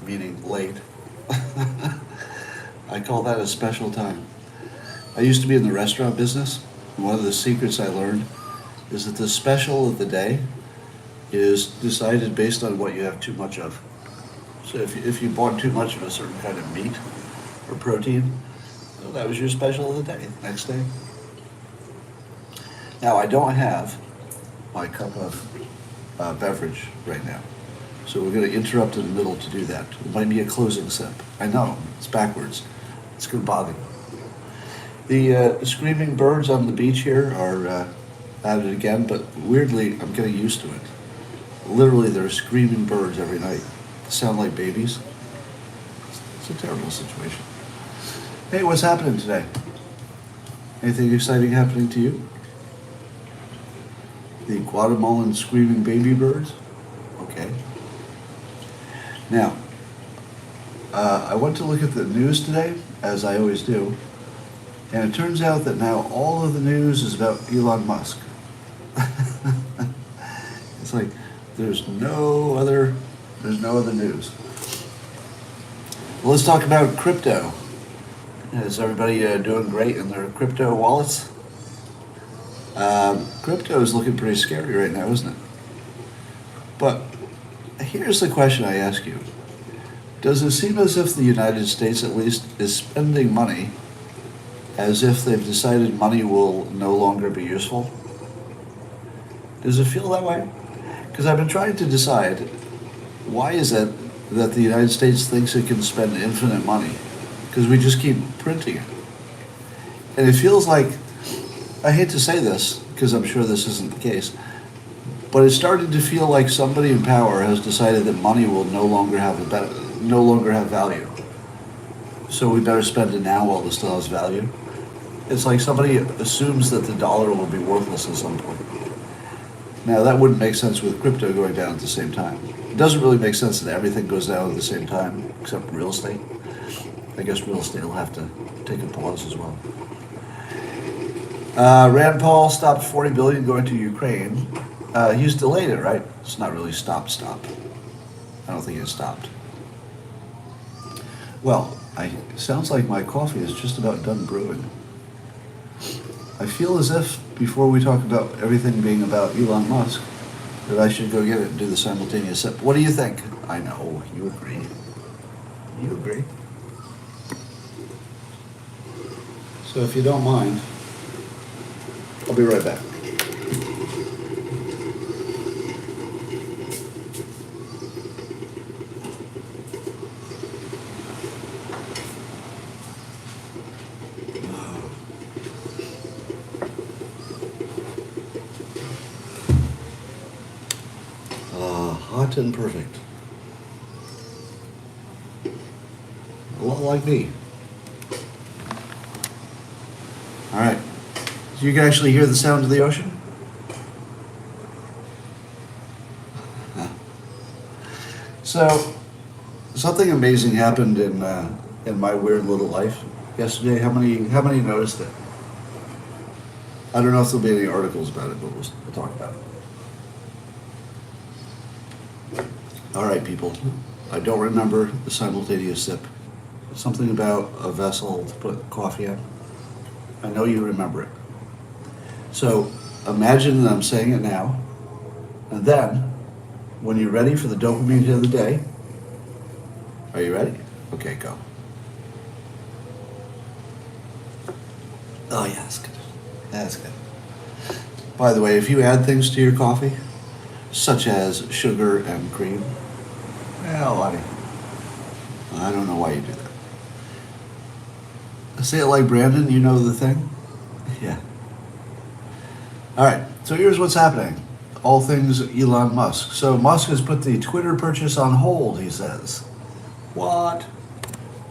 meaning late. I call that a special time. I used to be in the restaurant business. One of the secrets I learned is that the special of the day is decided based on what you have too much of. So if you bought too much of a certain kind of meat or protein, well, that was your special of the day. Next day. Now I don't have my cup of beverage right now, so we're going to interrupt in the middle to do that. It might be a closing sip. I know it's backwards. It's going to bother you. The screaming birds on the beach here are at it again, but weirdly I'm getting used to it. Literally, there are screaming birds every night. They sound like babies. It's a terrible situation. Hey, what's happening today? Anything exciting happening to you? The Guatemalan screaming baby birds? Okay. Now, I went to look at the news today, as I always do, and it turns out that now all of the news is about Elon Musk. It's like there's no other news. Well, let's talk about crypto. Is everybody doing great in their crypto wallets? Crypto is looking pretty scary right now, isn't it? But here's the question I ask you. Does it seem as if the United States, at least, is spending money as if they've decided money will no longer be useful? Does it feel that way? Because I've been trying to decide, why is it that the United States thinks it can spend infinite money? Because we just keep printing it. And it feels like, I hate to say this, because I'm sure this isn't the case, but it's starting to feel like somebody in power has decided that money will no longer have value. So we better spend it now while it still has value. It's like somebody assumes that the dollar will be worthless at some point. Now that wouldn't make sense with crypto going down at the same time. It doesn't really make sense that everything goes down at the same time, except real estate. I guess real estate will have to take a pause as well. Rand Paul stopped $40 billion going to Ukraine. He's delayed it, right? It's not really stop. I don't think it stopped. Well, sounds like my coffee is just about done brewing. I feel as if, before we talk about everything being about Elon Musk, that I should go get it and do the simultaneous sip. What do you think? I know, you agree. You agree. So if you don't mind, I'll be right back. Hot and perfect. A lot like me. All right. So you can actually hear the sound of the ocean? So, something amazing happened in my weird little life yesterday. How many noticed it? I don't know if there'll be any articles about it, but we'll talk about it. All right, people. I don't remember the simultaneous sip. Something about a vessel to put coffee in. I know you remember it. So imagine that I'm saying it now, and then when you're ready for the dopamine hit of the day, are you ready? Okay, go. Oh yeah, that's good. That's good. By the way, if you add things to your coffee, such as sugar and cream, well, I don't know why you do that. Say it like Brandon, you know the thing? Yeah. All right, so here's what's happening. All things Elon Musk. So Musk has put the Twitter purchase on hold, he says. What?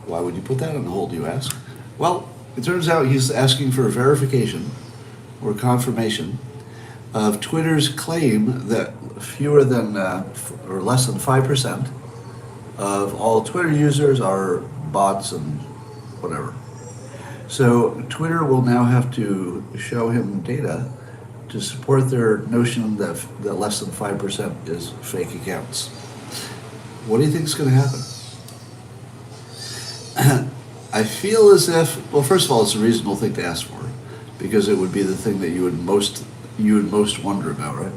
Why would you put that on hold, you ask? Well, it turns out he's asking for verification or confirmation of Twitter's claim that fewer than or less than 5% of all Twitter users are bots and whatever. So Twitter will now have to show him data to support their notion that less than 5% is fake accounts. What do you think is going to happen? I feel as if, well, first of all, it's a reasonable thing to ask for, because it would be the thing that you would most wonder about, right?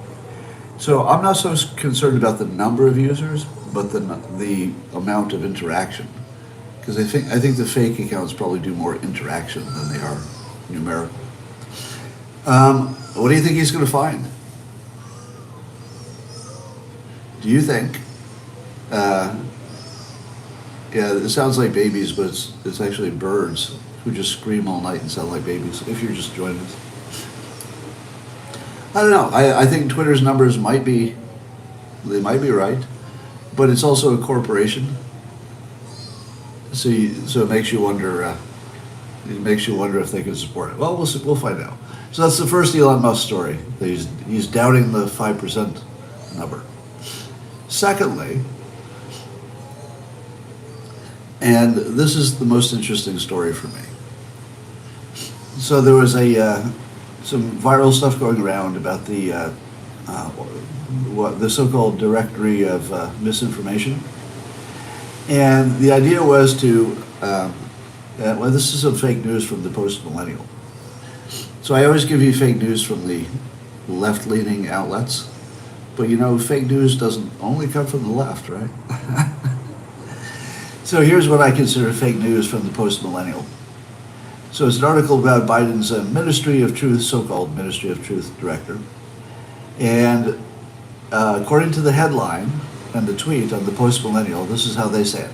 So I'm not so concerned about the number of users, but the amount of interaction, because I think the fake accounts probably do more interaction than they are numerical. What do you think he's going to find? Do you think? Yeah, it sounds like babies, but it's actually birds who just scream all night and sound like babies, if you're just joining us. I don't know. I think Twitter's numbers might be right, but it's also a corporation. So it makes you wonder. It makes you wonder if they can support it. Well, we'll find out. So that's the first Elon Musk story. He's doubting the 5% number. Secondly, and this is the most interesting story for me. So there was some viral stuff going around about the so-called directory of misinformation, and the idea was to well, this is some fake news from the post-millennial. So I always give you fake news from the left-leaning outlets, but you know, fake news doesn't only come from the left, right? So here's what I consider fake news from the post-millennial. So it's an article about Biden's Ministry of Truth, so-called Ministry of Truth director. And according to the headline and the tweet on the post-millennial, this is how they say it.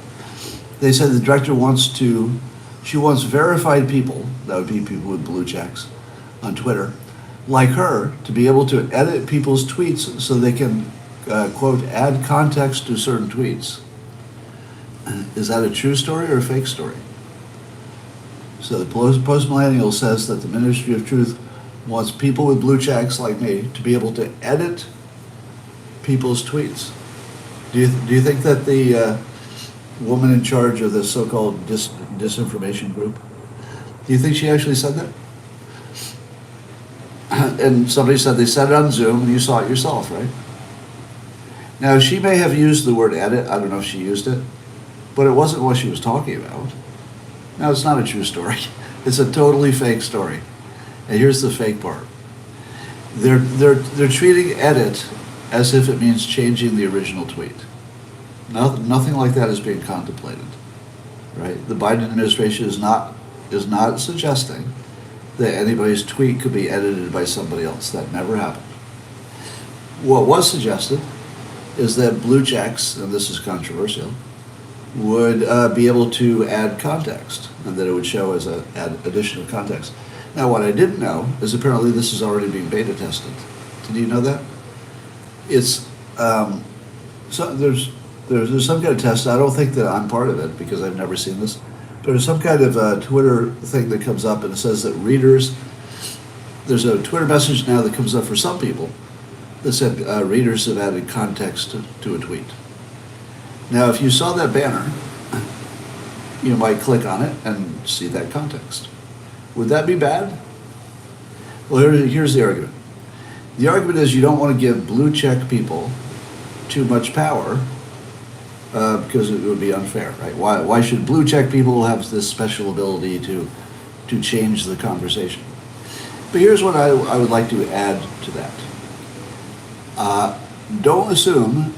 They said the director wants verified people, that would be people with blue checks, on Twitter, like her, to be able to edit people's tweets so they can, quote, add context to certain tweets. Is that a true story or a fake story? So the post-millennial says that the Ministry of Truth wants people with blue checks like me to be able to edit people's tweets. Do you think that the woman in charge of the so-called disinformation group, do you think she actually said that? And somebody said they said it on Zoom and you saw it yourself, right? Now she may have used the word edit, I don't know if she used it, but it wasn't what she was talking about. Now, it's not a true story. It's a totally fake story. And here's the fake part. They're treating edit as if it means changing the original tweet. Nothing like that is being contemplated, right? The Biden administration is not suggesting that anybody's tweet could be edited by somebody else. That never happened. What was suggested is that blue checks, and this is controversial, would be able to add context, and that it would show as add additional context. Now, what I didn't know is apparently this is already being beta tested. Did you know that? It's so there's some kind of test. I don't think that I'm part of it because I've never seen this. But there's some kind of Twitter thing that comes up and it says that readers. There's a Twitter message now that comes up for some people that said readers have added context to a tweet. Now, if you saw that banner, you might click on it and see that context. Would that be bad? Well, here's the argument. The argument is you don't want to give blue check people too much power because it would be unfair, right? Why should blue check people have this special ability to change the conversation? But here's what I would like to add to that. Don't assume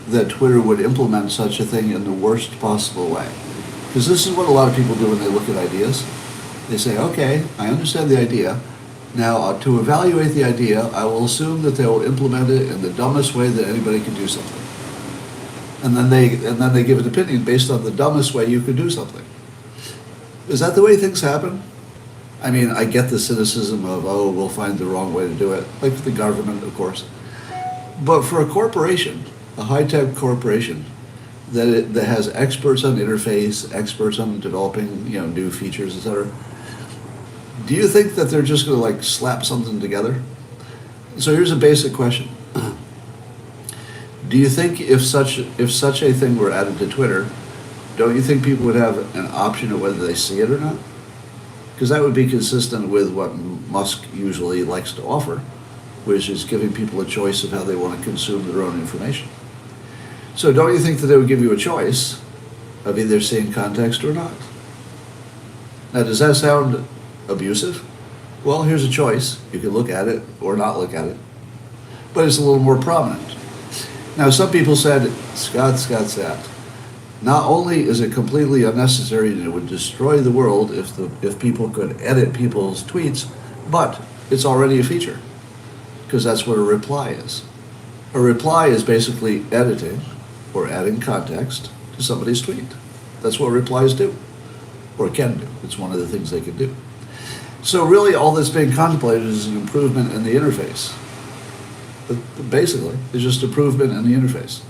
that Twitter would implement such a thing in the worst possible way. Because this is what a lot of people do when they look at ideas. They say, okay, I understand the idea. Now, to evaluate the idea, I will assume that they will implement it in the dumbest way that anybody can do something. And then they give an opinion based on the dumbest way you could do something. Is that the way things happen? I mean, I get the cynicism of, oh, we'll find the wrong way to do it, like the government, of course. But for a corporation, a high-tech corporation that has experts on interface, experts on developing, new features, etc. Do you think that they're just going to like slap something together? So here's a basic question: do you think if such a thing were added to Twitter, don't you think people would have an option of whether they see it or not? Because that would be consistent with what Musk usually likes to offer, which is giving people a choice of how they want to consume their own information. So don't you think that they would give you a choice of either seeing context or not? Now, does that sound abusive? Well, here's a choice. You can look at it or not look at it. But it's a little more prominent. Now, some people said, Scott, not only is it completely unnecessary and it would destroy the world if people could edit people's tweets, but it's already a feature, because that's what a reply is. A reply is basically editing or adding context to somebody's tweet. That's what replies do, or can do. It's one of the things they can do. So really all that's being contemplated is an improvement in the interface. Basically, it's just improvement in the interface.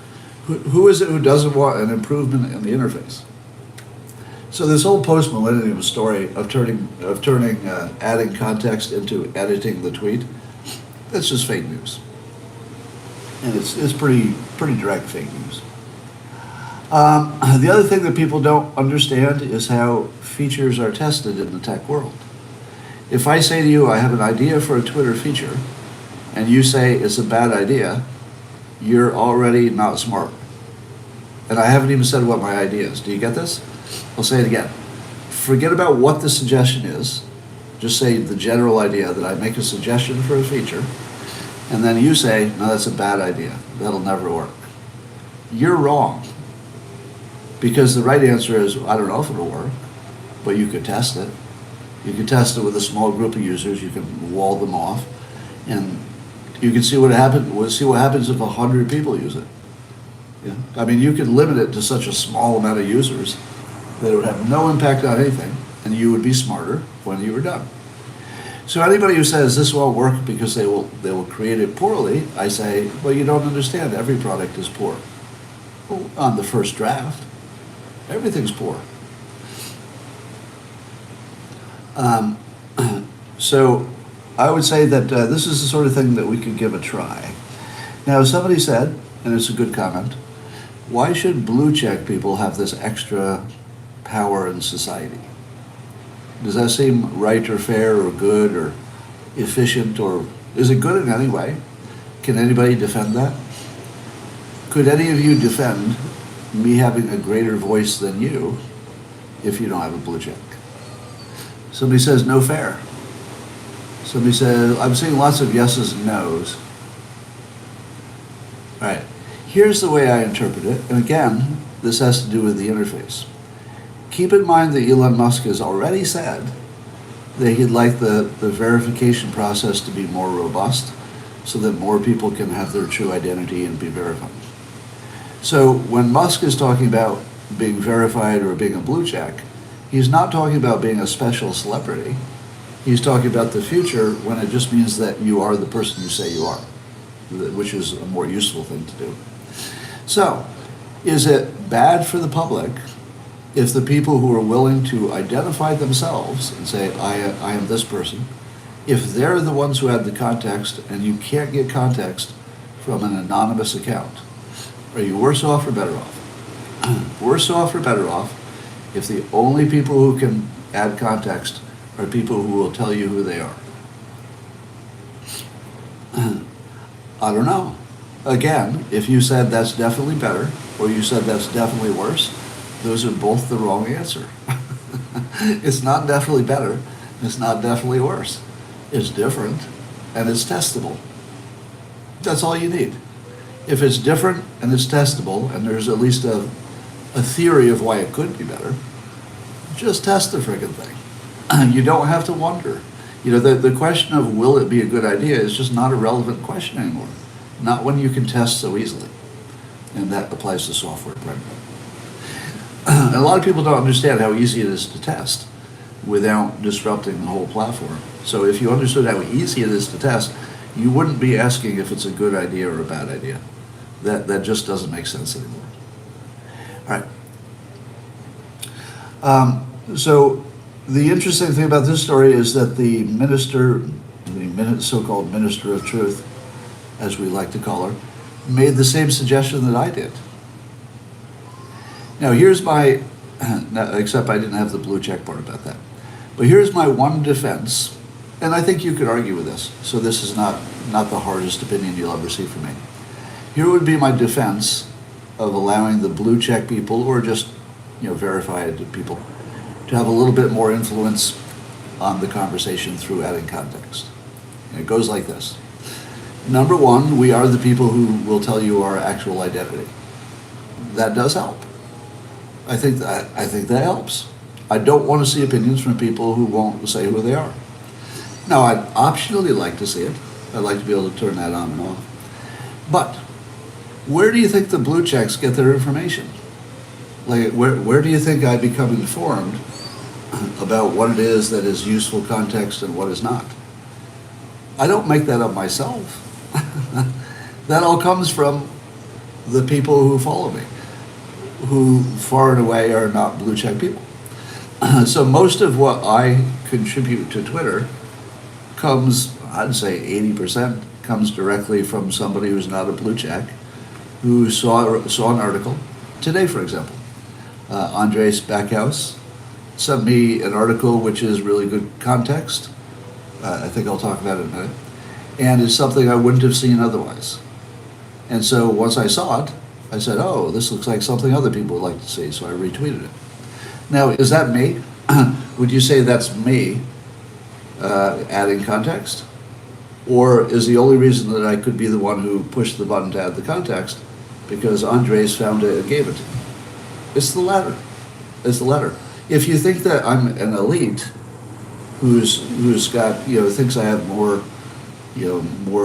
Who is it who doesn't want an improvement in the interface? So this whole post-millennium story of turning adding context into editing the tweet, that's just fake news. And it's pretty direct fake news. The other thing that people don't understand is how features are tested in the tech world. If I say to you, I have an idea for a Twitter feature, and you say it's a bad idea, you're already not smart. And I haven't even said what my idea is. Do you get this? I'll say it again. Forget about what the suggestion is. Just say the general idea that I make a suggestion for a feature, and then you say, no, that's a bad idea. That'll never work. You're wrong. Because the right answer is, I don't know if it'll work, but you could test it. You could test it with a small group of users. You can wall them off, and you can see what happens. We'll see what happens if 100 people use it. Yeah. I mean, you could limit it to such a small amount of users that it would have no impact on anything, and you would be smarter when you were done. So anybody who says this won't work because they will create it poorly, I say, well, you don't understand. Every product is poor. Well, on the first draft, everything's poor. So I would say that this is the sort of thing that we could give a try. Now, somebody said, and it's a good comment, why should blue check people have this extra power in society? Does that seem right or fair or good or efficient, or is it good in any way? Can anybody defend that? Could any of you defend me having a greater voice than you if you don't have a blue check? Somebody says no fair. Somebody says, I'm seeing lots of yeses and nos. All right, here's the way I interpret it. And again, this has to do with the interface. Keep in mind that Elon Musk has already said that he'd like the verification process to be more robust so that more people can have their true identity and be verified. So when Musk is talking about being verified or being a blue check, he's not talking about being a special celebrity. He's talking about the future when it just means that you are the person you say you are, which is a more useful thing to do. So, is it bad for the public if the people who are willing to identify themselves and say, I am this person, if they're the ones who have the context and you can't get context from an anonymous account? Are you worse off or better off? Worse off or better off if the only people who can add context are people who will tell you who they are? I don't know. Again, if you said that's definitely better, or you said that's definitely worse, those are both the wrong answer. It's not definitely better, it's not definitely worse. It's different, and it's testable. That's all you need. If it's different and it's testable, and there's at least a theory of why it could be better, just test the friggin' thing. You don't have to wonder. You know, the question of will it be a good idea is just not a relevant question anymore. Not when you can test so easily. And that applies to software primarily. And a lot of people don't understand how easy it is to test without disrupting the whole platform. So if you understood how easy it is to test, you wouldn't be asking if it's a good idea or a bad idea. That just doesn't make sense anymore. All right. So the interesting thing about this story is that the so-called minister of truth, as we like to call her, made the same suggestion that I did. Now here's my, except I didn't have the blue check part about that, but here's my one defense, and I think you could argue with this, so this is not the hardest opinion you'll ever see from me. Here would be my defense of allowing the blue check people, or just verified people, to have a little bit more influence on the conversation through adding context. And it goes like this. Number one, we are the people who will tell you our actual identity. That does help. I think that helps. I don't want to see opinions from people who won't say who they are. Now, I'd optionally like to see it. I'd like to be able to turn that on and off. But where do you think the blue checks get their information? Like, where do you think I become informed about what it is that is useful context and what is not? I don't make that up myself. That all comes from the people who follow me, who far and away are not blue check people. So most of what I contribute to Twitter comes, I'd say 80%, comes directly from somebody who's not a blue check, who saw an article today, for example. Andres Backhouse sent me an article which is really good context. I think I'll talk about it in a minute. And it's something I wouldn't have seen otherwise. And so once I saw it, I said, oh, this looks like something other people would like to see, so I retweeted it. Now, is that me? Would you say that's me adding context? Or is the only reason that I could be the one who pushed the button to add the context because Andres found it and gave it to me? It's the latter. It's the latter. If you think that I'm an elite who's got, thinks I have more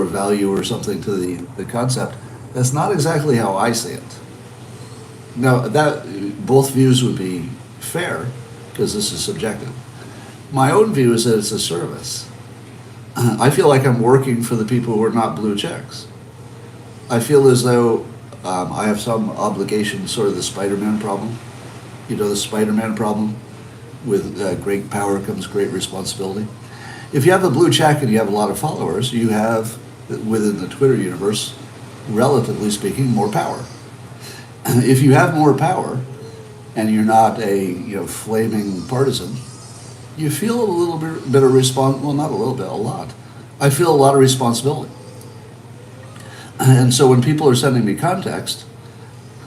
value or something to the concept, that's not exactly how I see it. Now, that both views would be fair, because this is subjective. My own view is that it's a service. I feel like I'm working for the people who are not blue checks. I feel as though I have some obligation, sort of the Spider-Man problem. The Spider-Man problem, with great power comes great responsibility. If you have a blue check and you have a lot of followers, you have, within the Twitter universe, relatively speaking, more power. If you have more power and you're not a flaming partisan, you feel a little bit of well, not a little bit, a lot. I feel a lot of responsibility. And so when people are sending me context,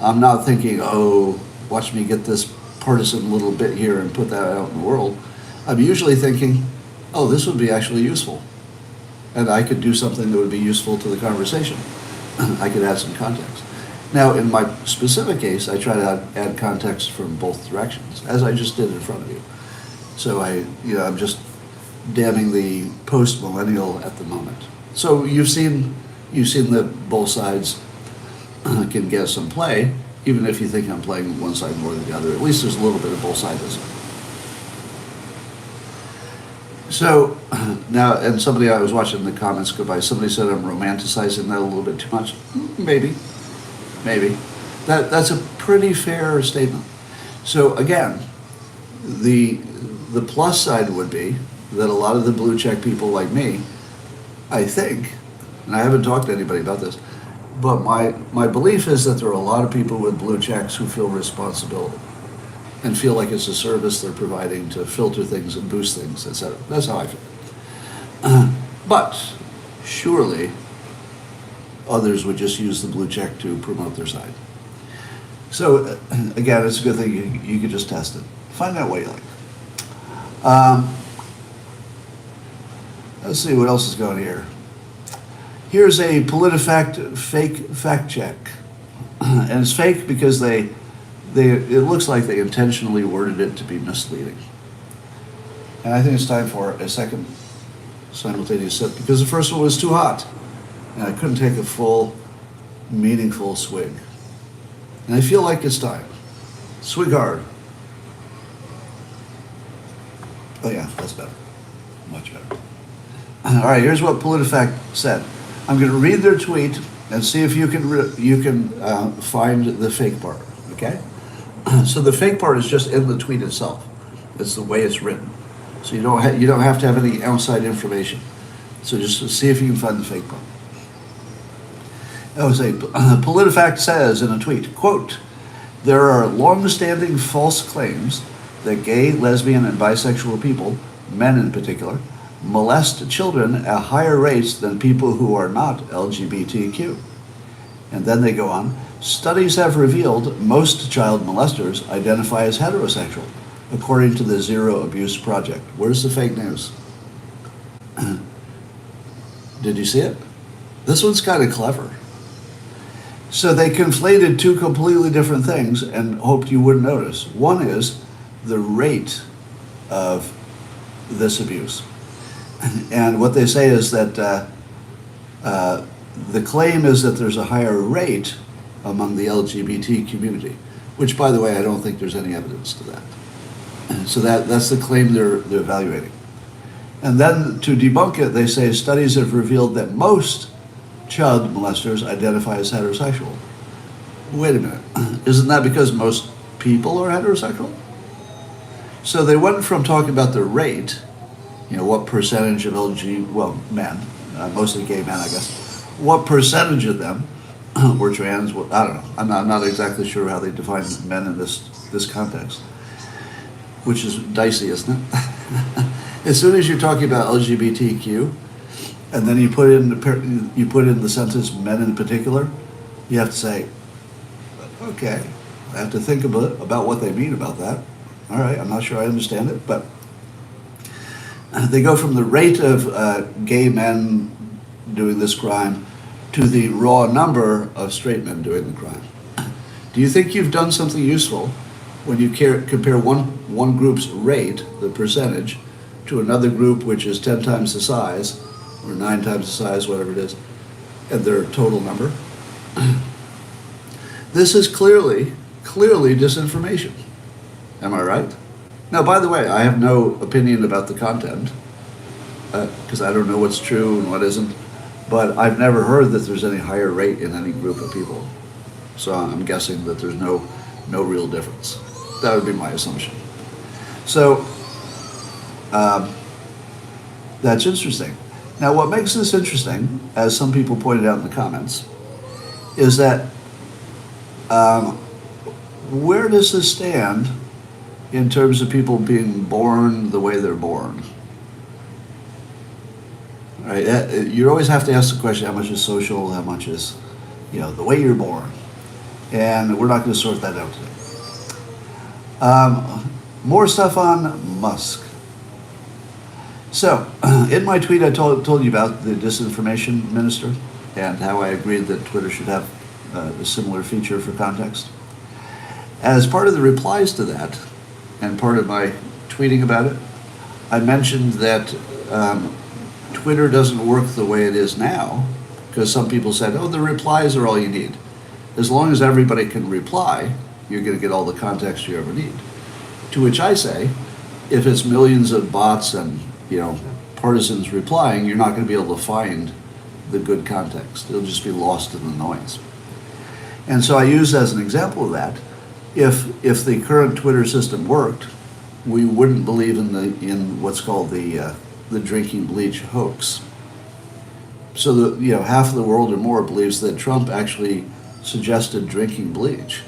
I'm not thinking, oh, watch me get this partisan little bit here and put that out in the world. I'm usually thinking, oh, this would be actually useful. And I could do something that would be useful to the conversation. I could add some context. Now, in my specific case, I try to add context from both directions, as I just did in front of you. So I'm just damning the post-millennial at the moment. So you've seen that both sides can get some play, even if you think I'm playing one side more than the other. At least there's a little bit of both sidism. So now, and somebody, I was watching the comments go by, somebody said I'm romanticizing that a little bit too much. Maybe. That's a pretty fair statement. So again, the plus side would be that a lot of the blue check people like me, I think, and I haven't talked to anybody about this, but my belief is that there are a lot of people with blue checks who feel responsibility and feel like it's a service they're providing to filter things and boost things, etc. That's how I feel. But surely others would just use the blue check to promote their side. So again, it's a good thing you could just test it. Find out what you like. Let's see what else is going here. Here's a PolitiFact fake fact check. And it's fake because it looks like they intentionally worded it to be misleading. And I think it's time for a second simultaneous sip because the first one was too hot. And I couldn't take a full, meaningful swig. And I feel like it's time. Swig hard. Oh yeah, that's better. Much better. All right, here's what PolitiFact said. I'm going to read their tweet and see if you can find the fake part, okay? So the fake part is just in the tweet itself. It's the way it's written. So you don't have to have any outside information. So just see if you can find the fake part. I would say, PolitiFact says in a tweet, quote, there are long-standing false claims that gay, lesbian, and bisexual people, men in particular, molest children at higher rates than people who are not LGBTQ. And then they go on, studies have revealed most child molesters identify as heterosexual, according to the Zero Abuse Project. Where's the fake news? Did you see it? This one's kind of clever. So they conflated two completely different things and hoped you wouldn't notice. One is the rate of this abuse. And what they say is that the claim is that there's a higher rate among the LGBT community, which, by the way, I don't think there's any evidence to that. So that's the claim they're evaluating. And then to debunk it, they say studies have revealed that most child molesters identify as heterosexual. Wait a minute, isn't that because most people are heterosexual? So they went from talking about the rate, what percentage of men, mostly gay men, I guess, what percentage of them were trans, I don't know. I'm not exactly sure how they define men in this context, which is dicey, isn't it? As soon as you're talking about LGBTQ, and then you put in the sentence "men in particular," you have to say, "Okay, I have to think about what they mean about that." All right, I'm not sure I understand it, but they go from the rate of gay men doing this crime to the raw number of straight men doing the crime. Do you think you've done something useful when you compare one group's rate, the percentage, to another group which is 10 times the size, or 9 times the size, whatever it is, and their total number? This is clearly disinformation. Am I right? Now, by the way, I have no opinion about the content, because I don't know what's true and what isn't, but I've never heard that there's any higher rate in any group of people. So I'm guessing that there's no real difference. That would be my assumption. So that's interesting. Now, what makes this interesting, as some people pointed out in the comments, is that where does this stand in terms of people being born the way they're born? Right? You always have to ask the question, how much is social, how much is, the way you're born? And we're not going to sort that out today. More stuff on Musk. So, in my tweet, I told you about the disinformation minister and how I agreed that Twitter should have a similar feature for context. As part of the replies to that, and part of my tweeting about it, I mentioned that Twitter doesn't work the way it is now, because some people said, the replies are all you need. As long as everybody can reply, you're going to get all the context you ever need. To which I say, if it's millions of bots and partisans replying, you're not going to be able to find the good context. It'll just be lost in the noise. And so I use as an example of that, if the current Twitter system worked, we wouldn't believe in what's called the drinking bleach hoax. So half of the world or more believes that Trump actually suggested drinking bleach.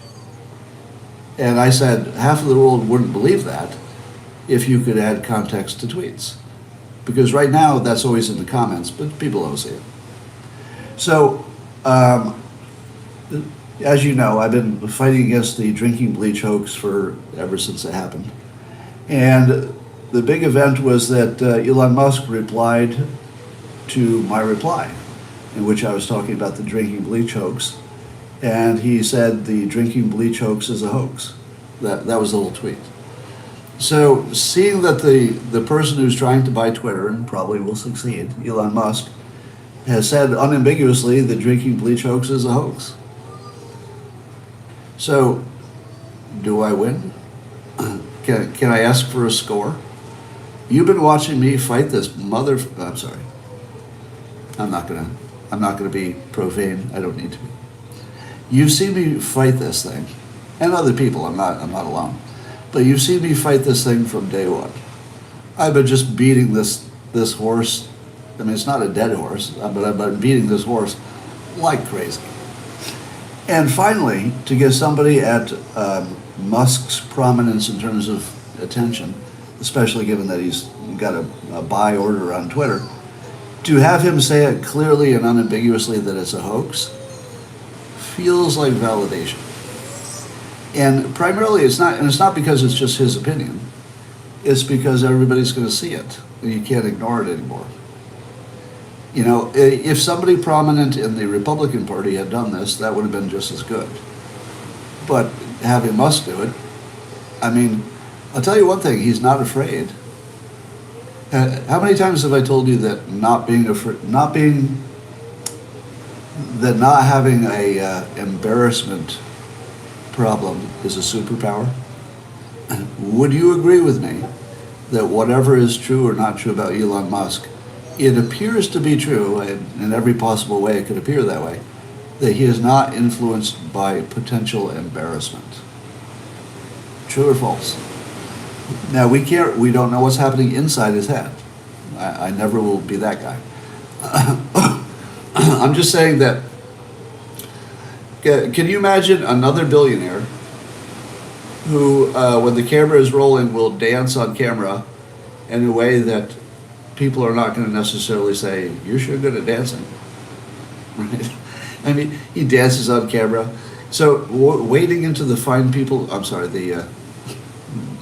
And I said half of the world wouldn't believe that if you could add context to tweets. Because right now that's always in the comments, but people don't see it. So, as you know, I've been fighting against the drinking bleach hoax ever since it happened. And the big event was that Elon Musk replied to my reply, in which I was talking about the drinking bleach hoax. And he said the drinking bleach hoax is a hoax. That was the whole tweet. So seeing that the person who's trying to buy Twitter, and probably will succeed, Elon Musk, has said unambiguously the drinking bleach hoax is a hoax. So, do I win? Can I ask for a score? You've been watching me fight this I'm sorry. I'm not gonna be profane. I don't need to be. You've seen me fight this thing, and other people. I'm not alone. But you've seen me fight this thing from day one. I've been just beating this horse. I mean, it's not a dead horse, but I've been beating this horse like crazy. And finally, to get somebody at Musk's prominence in terms of attention, especially given that he's got a buy order on Twitter, to have him say it clearly and unambiguously that it's a hoax feels like validation. And primarily, it's not because it's just his opinion. It's because everybody's going to see it, and you can't ignore it anymore. You know, if somebody prominent in the Republican Party had done this, that would have been just as good. But having Musk do it, I mean, I'll tell you one thing, he's not afraid. How many times have I told you that not having a embarrassment problem is a superpower? Would you agree with me that whatever is true or not true about Elon Musk, it appears to be true, and in every possible way it could appear that way, that he is not influenced by potential embarrassment? True or false? Now, we don't know what's happening inside his head. I never will be that guy. I'm just saying that, can you imagine another billionaire who, when the camera is rolling, will dance on camera in a way that people are not going to necessarily say, you're sure good at dancing? Right? I mean, he dances on camera. So wading into the fine people, I'm sorry,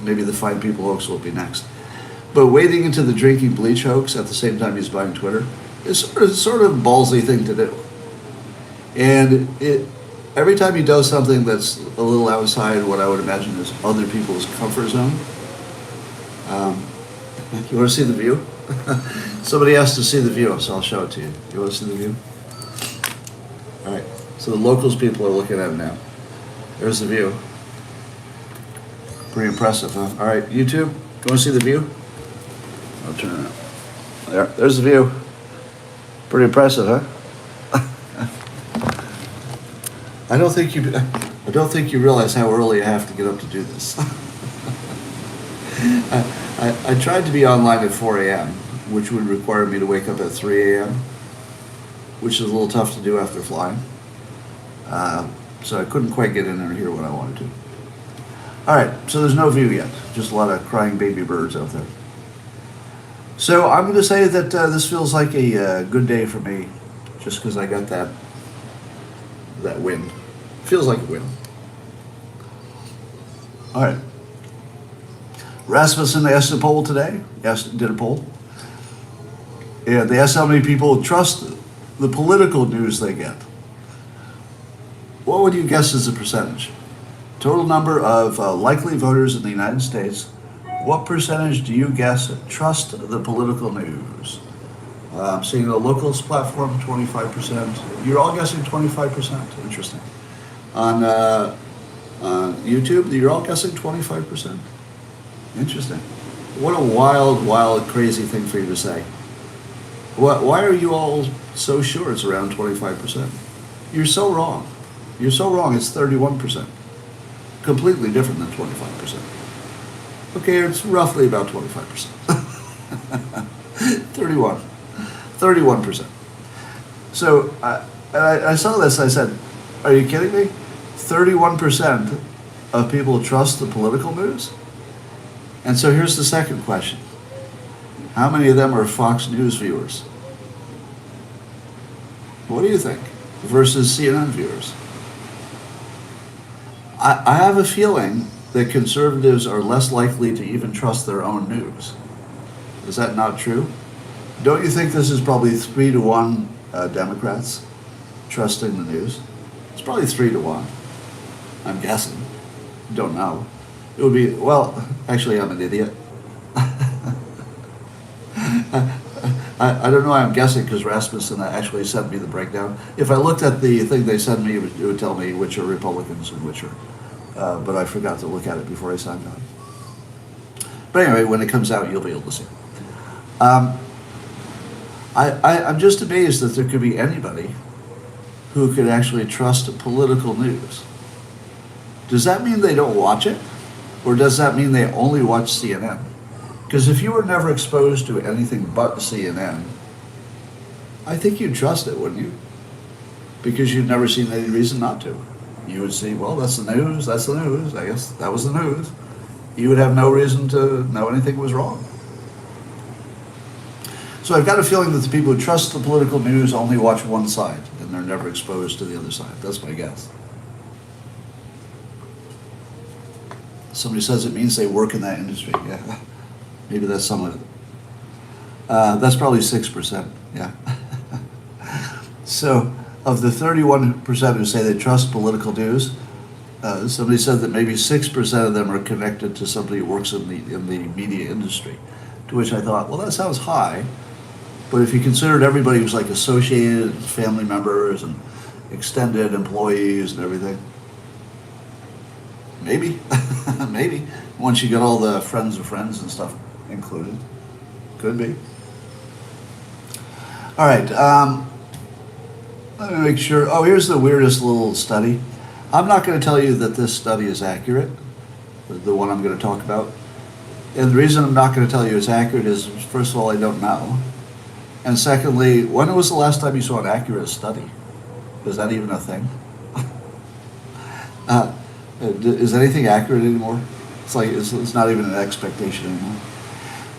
maybe the fine people hoax will be next. But wading into the drinking bleach hoax at the same time he's buying Twitter is sort of a ballsy thing to do. And every time he does something that's a little outside what I would imagine is other people's comfort zone. You want to see the view? Somebody asked to see the view, so I'll show it to you. You want to see the view? All right. So the locals people are looking at it now. There's the view. Pretty impressive, huh? All right, YouTube, you want to see the view? I'll turn it up. There's the view. Pretty impressive, huh? I don't think you realize how early I have to get up to do this. I tried to be online at 4 a.m., which would require me to wake up at 3 a.m., which is a little tough to do after flying. So I couldn't quite get in there and hear what I wanted to. All right, so there's no view yet. Just a lot of crying baby birds out there. So I'm going to say that this feels like a good day for me, just because I got that win. Feels like a win. All right. Rasmussen asked a poll today. Did a poll. And they asked how many people trust the political news they get. What would you guess is the percentage? Total number of likely voters in the United States. What percentage do you guess trust the political news? I'm seeing the locals platform, 25%. You're all guessing 25%. Interesting. On YouTube, you're all guessing 25%. Interesting. What a wild, crazy thing for you to say. Why are you all so sure it's around 25%? You're so wrong. You're so wrong. It's 31%. Completely different than 25%. Okay, it's roughly about 25%. 31%. So I saw this, I said, are you kidding me? 31% of people trust the political news? And so here's the second question. How many of them are Fox News viewers? What do you think? Versus CNN viewers? I have a feeling that conservatives are less likely to even trust their own news. Is that not true? Don't you think this is probably 3-1 Democrats trusting the news? It's probably 3-1. I'm guessing. Don't know. It would be, well, actually I'm an idiot. I don't know why I'm guessing, because Rasmussen actually sent me the breakdown. If I looked at the thing they sent me, it would tell me which are Republicans and which are, but I forgot to look at it before I signed on. But anyway, when it comes out, you'll be able to see. I'm just amazed that there could be anybody who could actually trust political news. Does that mean they don't watch it? Or does that mean they only watch CNN? Because if you were never exposed to anything but CNN, I think you'd trust it, wouldn't you? Because you'd never seen any reason not to. You would see, well, that's the news, I guess that was the news. You would have no reason to know anything was wrong. So I've got a feeling that the people who trust the political news only watch one side, and they're never exposed to the other side. That's my guess. Somebody says it means they work in that industry. Yeah, maybe that's some of it. That's probably 6%. Yeah. So, of the 31% who say they trust political news, somebody said that maybe 6% of them are connected to somebody who works in the media industry. To which I thought, well, that sounds high, but if you considered everybody who's like associated, family members, and extended employees and everything, maybe, maybe once you get all the friends of friends and stuff included, could be. All right. Let me make sure. Oh, here's the weirdest little study. I'm not going to tell you that this study is accurate, the one I'm going to talk about. And the reason I'm not going to tell you it's accurate is, first of all, I don't know. And secondly, when was the last time you saw an accurate study? Is that even a thing? Is anything accurate anymore? It's like it's not even an expectation anymore.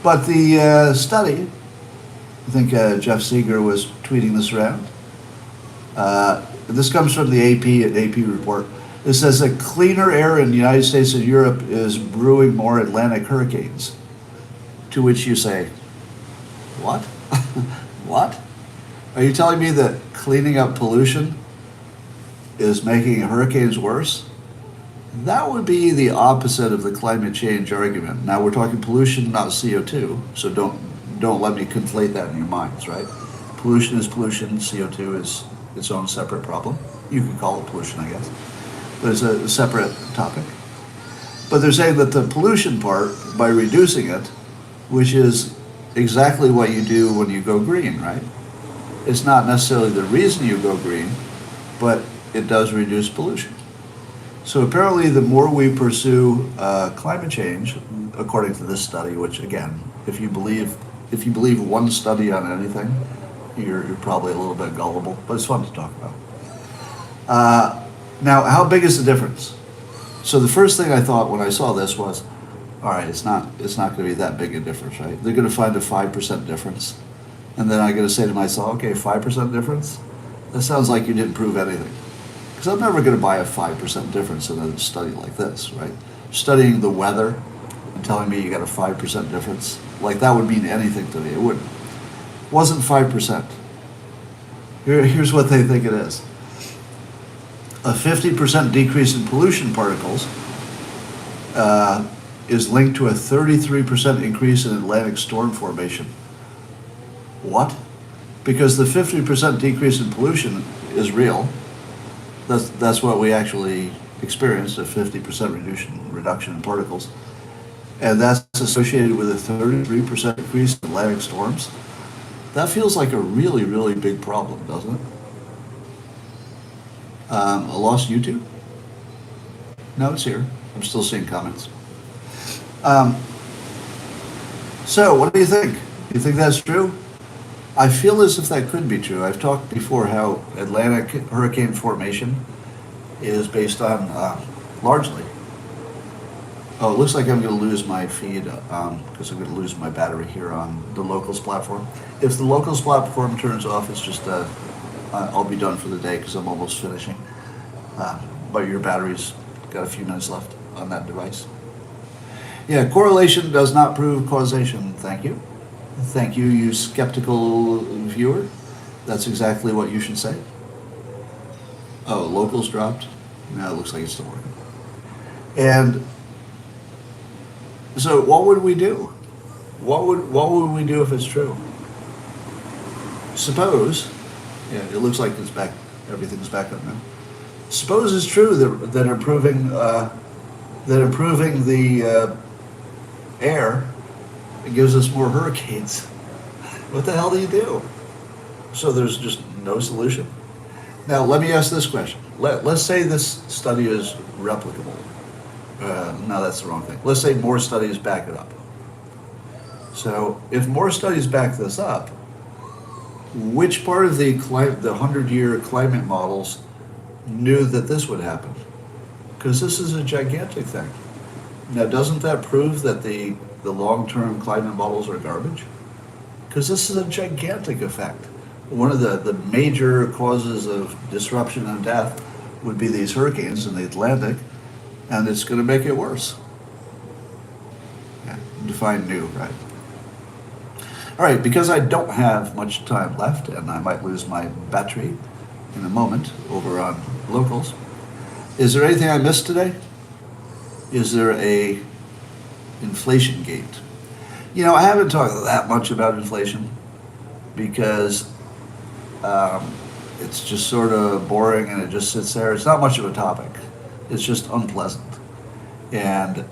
But the study, I think Jeff Seeger was tweeting this around. This comes from the AP, an AP report. It says that cleaner air in the United States and Europe is brewing more Atlantic hurricanes. To which you say, what? What? Are you telling me that cleaning up pollution is making hurricanes worse? That would be the opposite of the climate change argument. Now we're talking pollution, not CO2, so don't let me conflate that in your minds, right? Pollution is pollution, CO2 is its own separate problem. You could call it pollution, I guess, but it's a separate topic. But they're saying that the pollution part, by reducing it, which is exactly what you do when you go green, right? It's not necessarily the reason you go green, but it does reduce pollution. So apparently the more we pursue climate change, according to this study, which again, if you believe one study on anything, you're probably a little bit gullible, but it's fun to talk about. Now, how big is the difference? So the first thing I thought when I saw this was, all right, it's not going to be that big a difference, right? They're going to find a 5% difference. And then I'm going to say to myself, okay, 5% difference? That sounds like you didn't prove anything. Because I'm never going to buy a 5% difference in a study like this, right? Studying the weather and telling me you got a 5% difference, like that would mean anything to me. It wouldn't. It wasn't 5%. Here's what they think it is. A 50% decrease in pollution particles is linked to a 33% increase in Atlantic storm formation. What? Because the 50% decrease in pollution is real. That's what we actually experienced, a 50% reduction in particles. And that's associated with a 33% increase in Atlantic storms. That feels like a really, really big problem, doesn't it? I lost YouTube? No, it's here. I'm still seeing comments. So, what do you think? Do you think that's true? I feel as if that could be true. I've talked before how Atlantic hurricane formation is based on, largely. Oh, it looks like I'm going to lose my feed because I'm going to lose my battery here on the Locals platform. If the Locals platform turns off, it's just I'll be done for the day because I'm almost finishing. But your battery's got a few minutes left on that device. Yeah, correlation does not prove causation. Thank you. Thank you, you skeptical viewer. That's exactly what you should say. Oh, Locals dropped? No, it looks like it's still working. And so what would we do? What would we do if it's true? Suppose, yeah, it looks like it's back, everything's back up now. Suppose it's true that improving the air gives us more hurricanes. What the hell do you do? So there's just no solution. Now let me ask this question. Let's say this study is replicable. No, that's the wrong thing. Let's say more studies back it up. So if more studies back this up, which part of the 100-year climate models knew that this would happen? Because this is a gigantic thing. Now, doesn't that prove that the long-term climate models are garbage? Because this is a gigantic effect. One of the major causes of disruption and death would be these hurricanes in the Atlantic, and it's going to make it worse. Okay. Define new, right? All right, because I don't have much time left and I might lose my battery in a moment over on locals, is there anything I missed today? Is there a inflation gate? I haven't talked that much about inflation because it's just sort of boring and it just sits there. It's not much of a topic. It's just unpleasant. And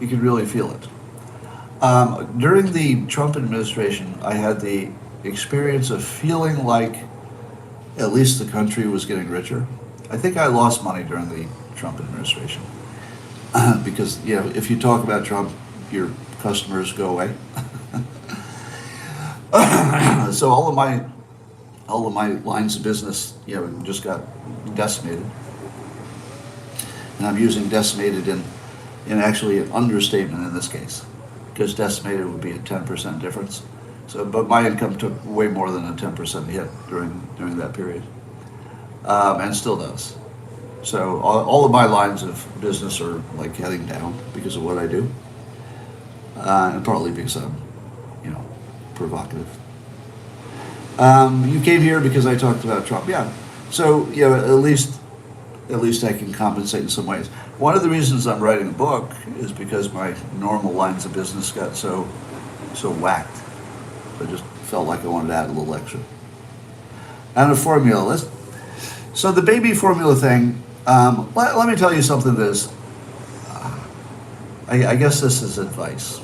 you can really feel it. During the Trump administration, I had the experience of feeling like at least the country was getting richer. I think I lost money during the Trump administration because, if you talk about Trump, your customers go away. So all of my lines of business, just got decimated. And I'm using decimated in actually an understatement in this case, because decimated would be a 10% difference. So, but my income took way more than a 10% hit during that period, and still does. So all of my lines of business are like heading down because of what I do, and partly because I'm, provocative. You came here because I talked about Trump, yeah. So at least I can compensate in some ways. One of the reasons I'm writing a book is because my normal lines of business got so whacked. I just felt like I wanted to add a little extra. And a formula. So the baby formula thing, let me tell you something that is, I guess this is advice.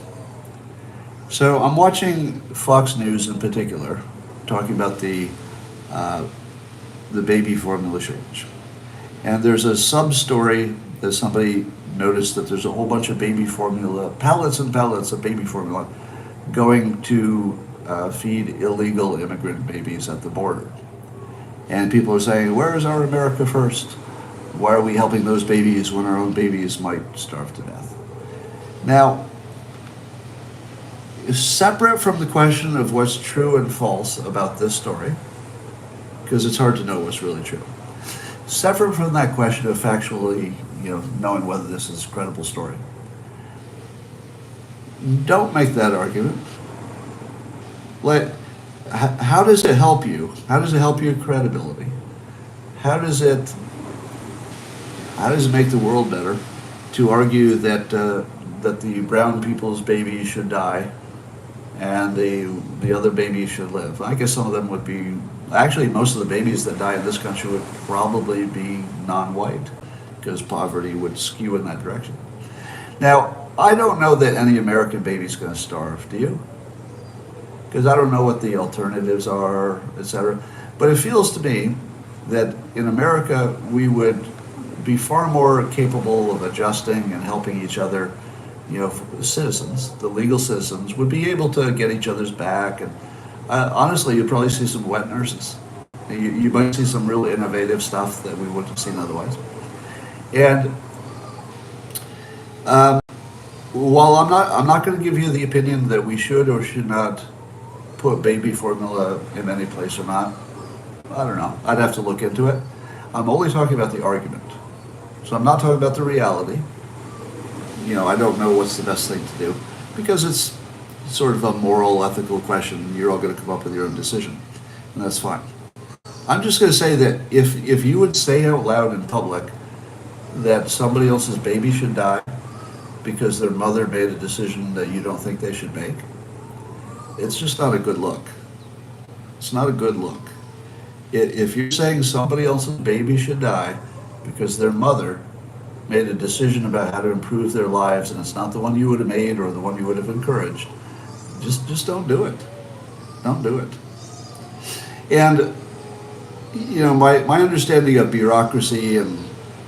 So I'm watching Fox News in particular, talking about the baby formula shortage. And there's a sub-story that somebody noticed that there's a whole bunch of baby formula, pallets and pallets of baby formula going to feed illegal immigrant babies at the border. And people are saying, where is our America first? Why are we helping those babies when our own babies might starve to death? Now, separate from the question of what's true and false about this story, because it's hard to know what's really true. Separate from that question of factually, knowing whether this is a credible story, don't make that argument. How does it help you? How does it help your credibility? How does it make the world better to argue that the brown people's babies should die and the other babies should live? I guess some of them would be. Actually, most of the babies that die in this country would probably be non-white, because poverty would skew in that direction. Now, I don't know that any American baby is going to starve, do you? Because I don't know what the alternatives are, etc. But it feels to me that in America, we would be far more capable of adjusting and helping each other. Citizens, the legal citizens, would be able to get each other's back. And honestly, you'd probably see some wet nurses. You might see some really innovative stuff that we wouldn't have seen otherwise. And while I'm not going to give you the opinion that we should or should not put baby formula in any place or not, I don't know. I'd have to look into it. I'm only talking about the argument. So I'm not talking about the reality. I don't know what's the best thing to do, because it's sort of a moral, ethical question. You're all going to come up with your own decision, and that's fine. I'm just going to say that if you would say out loud in public that somebody else's baby should die because their mother made a decision that you don't think they should make, it's just not a good look. It's not a good look. If you're saying somebody else's baby should die because their mother made a decision about how to improve their lives, and it's not the one you would have made or the one you would have encouraged, just don't do it. Don't do it. And my understanding of bureaucracy and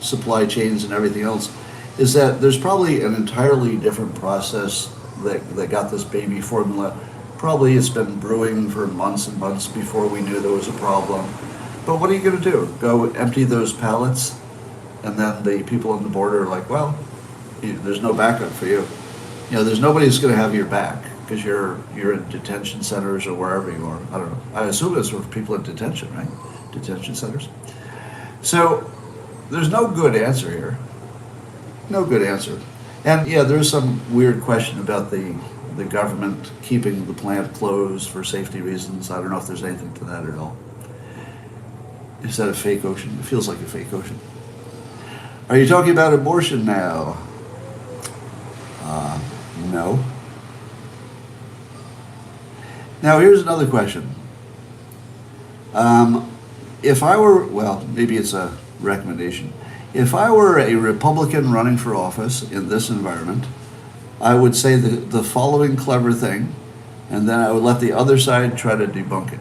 supply chains and everything else is that there's probably an entirely different process that got this baby formula. Probably it's been brewing for months and months before we knew there was a problem. But what are you going to do? Go empty those pallets? And then the people on the border are like, well, there's no backup for you. There's nobody that's going to have your back because you're in detention centers or wherever you are. I don't know. I assume it's for people in detention, right? Detention centers. So there's no good answer here. No good answer. And yeah, there's some weird question about the government keeping the plant closed for safety reasons. I don't know if there's anything to that at all. Is that a fake ocean? It feels like a fake ocean. Are you talking about abortion now? No. Now here's another question. If I were, well, maybe it's a recommendation. If I were a Republican running for office in this environment, I would say the following clever thing, and then I would let the other side try to debunk it.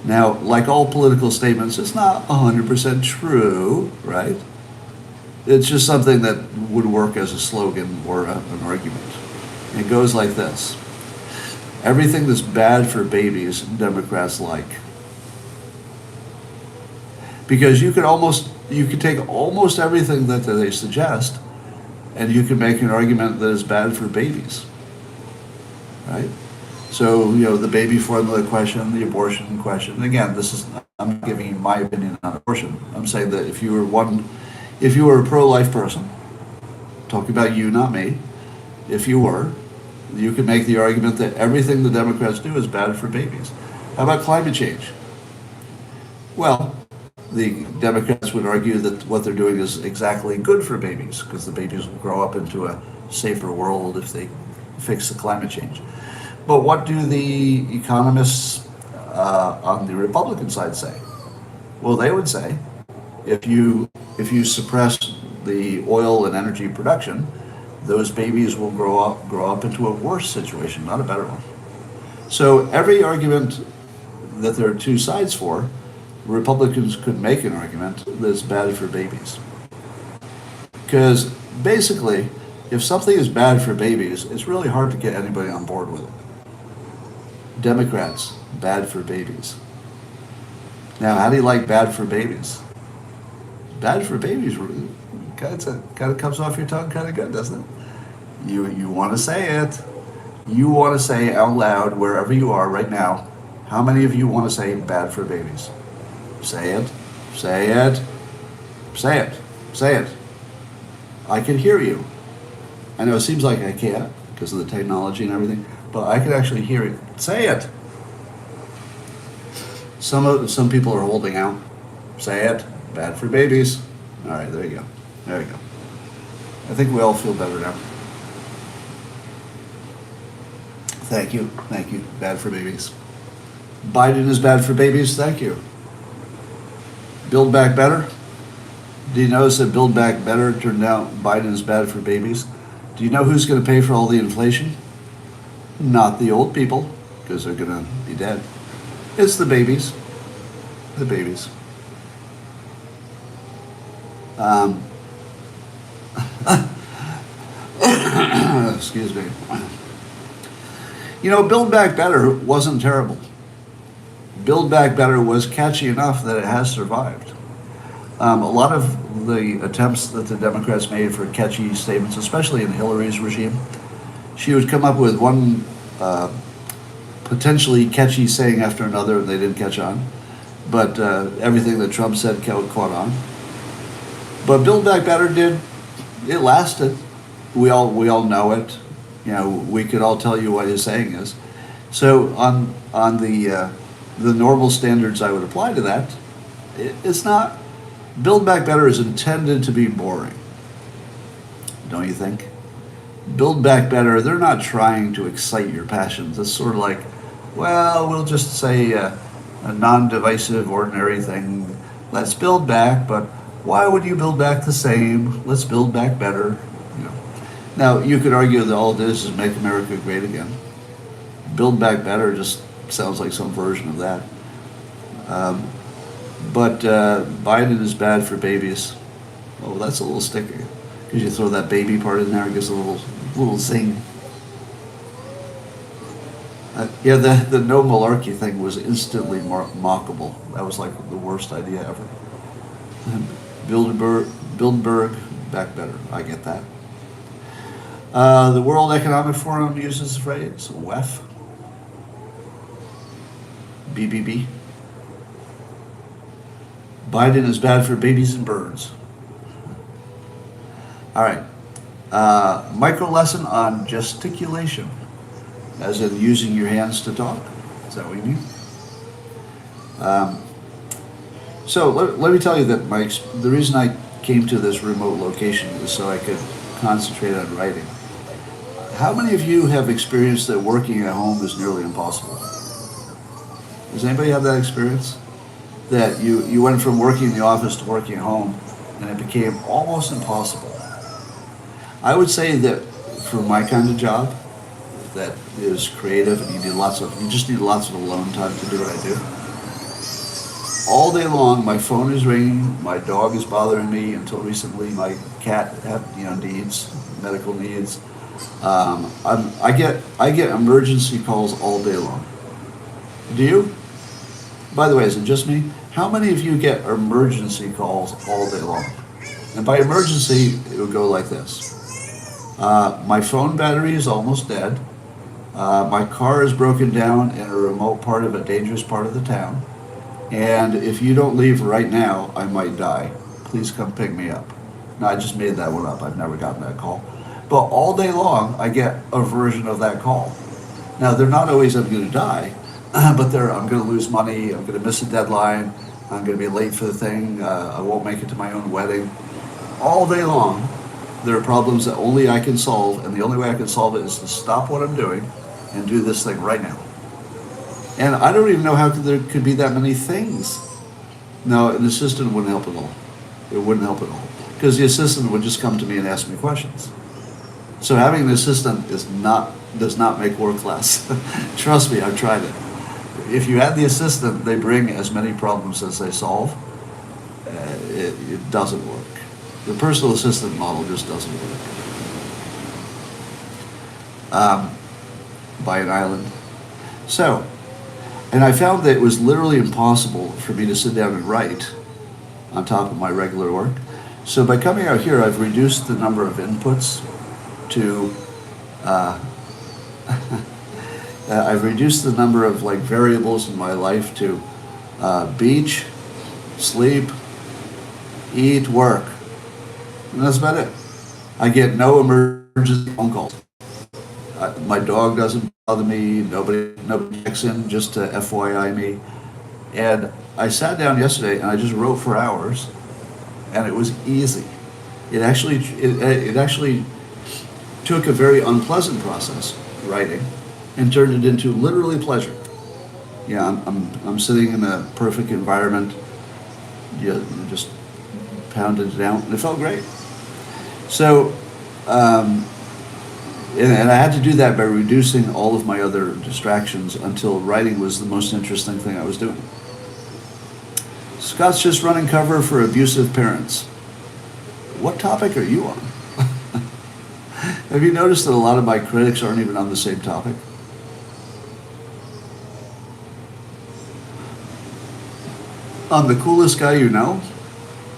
Now, like all political statements, it's not 100% true, right? It's just something that would work as a slogan or an argument. It goes like this. Everything that's bad for babies, Democrats like. Because you could take almost everything that they suggest, and you can make an argument that is bad for babies, right? So, the baby formula question, the abortion question. Again, I'm giving you my opinion on abortion. I'm saying that if you were a pro-life person, talking about you, not me, if you were, you could make the argument that everything the Democrats do is bad for babies. How about climate change? Well, the Democrats would argue that what they're doing is exactly good for babies, because the babies will grow up into a safer world if they fix the climate change. But what do the economists on the Republican side say? Well, they would say, if you suppress the oil and energy production, those babies will grow up into a worse situation, not a better one. So every argument that there are two sides for, Republicans could make an argument that's bad for babies. Because basically, if something is bad for babies, it's really hard to get anybody on board with it. Democrats, bad for babies. Now, how do you like bad for babies? Bad for babies kind of comes off your tongue kind of good, doesn't it? You want to say it. You want to say out loud, wherever you are right now, how many of you want to say bad for babies? Say it, say it, say it, say it. I can hear you. I know it seems like I can't because of the technology and everything, but I can actually hear it. Say it. Some people are holding out. Say it. Bad for babies. All right, there you go. There you go. I think we all feel better now. Thank you. Thank you. Bad for babies. Biden is bad for babies. Thank you. Build Back Better. Do you notice that Build Back Better turned out Biden is bad for babies? Do you know who's going to pay for all the inflation? Not the old people, because they're going to be dead. It's the babies. The babies. Excuse me. Build Back Better wasn't terrible. Build Back Better was catchy enough that it has survived. A lot of the attempts that the Democrats made for catchy statements, especially in Hillary's regime, she would come up with one potentially catchy saying after another, and they didn't catch on. But everything that Trump said caught on. But Build Back Better did. It lasted. We all know it. We could all tell you what his saying is. So on the normal standards I would apply to that, it's not. Build Back Better is intended to be boring, don't you think? Build Back Better, they're not trying to excite your passions. It's sort of like, well, we'll just say a non-divisive, ordinary thing. Let's build back, but why would you build back the same? Let's build back better. Now, you could argue that all it is make America great again. Build Back Better just sounds like some version of that. But Biden is bad for babies. Oh, that's a little sticky. Because you throw that baby part in there, it gives a little zing. The no malarkey thing was instantly mockable. That was like the worst idea ever. Bilderberg, back better. I get that. The World Economic Forum uses the phrase WEF. BBB. Biden is bad for babies and birds. All right. Micro lesson on gesticulation, as in using your hands to talk. Is that what you mean? So let me tell you that the reason I came to this remote location was so I could concentrate on writing. How many of you have experienced that working at home is nearly impossible? Does anybody have that experience? That you went from working in the office to working at home and it became almost impossible. I would say that for my kind of job, that is creative and you just need lots of alone time to do what I do. All day long, my phone is ringing, my dog is bothering me. Until recently, my cat had needs, medical needs. I get emergency calls all day long. Do you? By the way, is it just me? How many of you get emergency calls all day long? And by emergency, it would go like this. My phone battery is almost dead. My car is broken down in a remote part of a dangerous part of the town. And if you don't leave right now, I might die. Please come pick me up. No, I just made that one up. I've never gotten that call. But all day long, I get a version of that call. Now, they're not always I'm going to die, but I'm going to lose money, I'm going to miss a deadline, I'm going to be late for the thing, I won't make it to my own wedding. All day long, there are problems that only I can solve, and the only way I can solve it is to stop what I'm doing and do this thing right now. And I don't even know how there could be that many things. No, an assistant wouldn't help at all. It wouldn't help at all. Because the assistant would just come to me and ask me questions. So having an assistant does not make work less. Trust me, I've tried it. If you had the assistant, they bring as many problems as they solve. It doesn't work. The personal assistant model just doesn't work. By an island. So, and I found that it was literally impossible for me to sit down and write on top of my regular work. So by coming out here, I've reduced the number of inputs to, I've reduced the number of variables in my life to beach, sleep, eat, work. And that's about it. I get no emergency phone calls. My dog doesn't bother me. Nobody checks in just to FYI me. And I sat down yesterday and I just wrote for hours, and it was easy. It actually took a very unpleasant process, writing, and turned it into literally pleasure. Yeah, I'm sitting in a perfect environment. You just pounded it out, and it felt great. So. And I had to do that by reducing all of my other distractions until writing was the most interesting thing I was doing. Scott's just running cover for abusive parents. What topic are you on? Have you noticed that a lot of my critics aren't even on the same topic? I'm the coolest guy you know.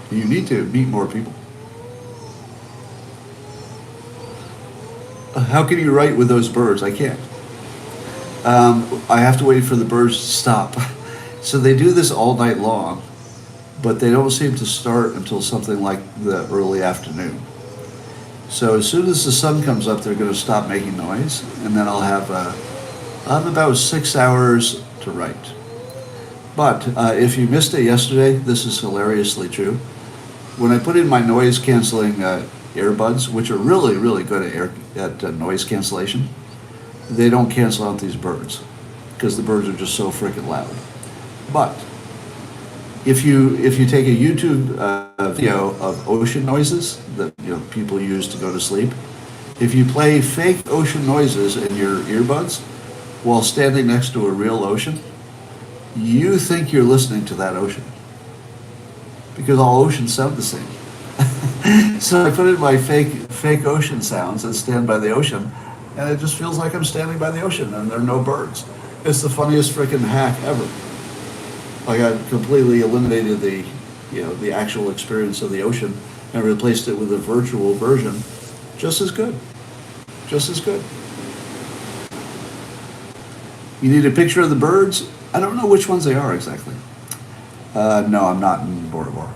You need to meet more people. How can you write with those birds? I can't. I have to wait for the birds to stop. So they do this all night long, but they don't seem to start until something like the early afternoon. So as soon as the sun comes up, they're going to stop making noise, and then I'll have about 6 hours to write. But if you missed it yesterday, this is hilariously true. When I put in my noise canceling earbuds, which are really, really good at noise cancellation, they don't cancel out these birds because the birds are just so freaking loud. But if you take a YouTube video of ocean noises that people use to go to sleep, if you play fake ocean noises in your earbuds while standing next to a real ocean, you think you're listening to that ocean because all oceans sound the same. So I put in my fake ocean sounds and stand by the ocean, and it just feels like I'm standing by the ocean and there are no birds. It's the funniest freaking hack ever. I completely eliminated the actual experience of the ocean and replaced it with a virtual version. Just as good. Just as good. You need a picture of the birds? I don't know which ones they are exactly. No, I'm not in Bora Bora.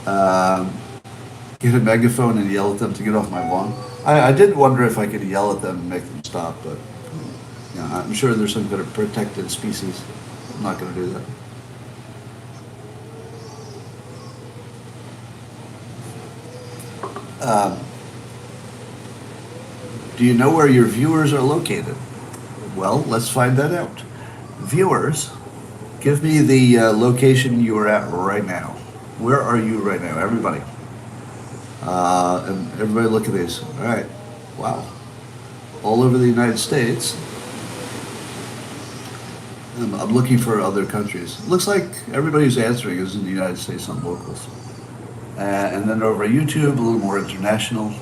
Um, get a megaphone and yell at them to get off my lawn. I did wonder if I could yell at them and make them stop, but I'm sure there's some kind of protected species. I'm not going to do that. Um, do you know where your viewers are located? Well, let's find that out. Viewers, give me the location you are at right now. Where are you right now, everybody? And everybody look at these. All right. Wow. All over the United States. I'm looking for other countries. Looks like everybody who's answering is in the United States on locals. And then over YouTube, a little more international.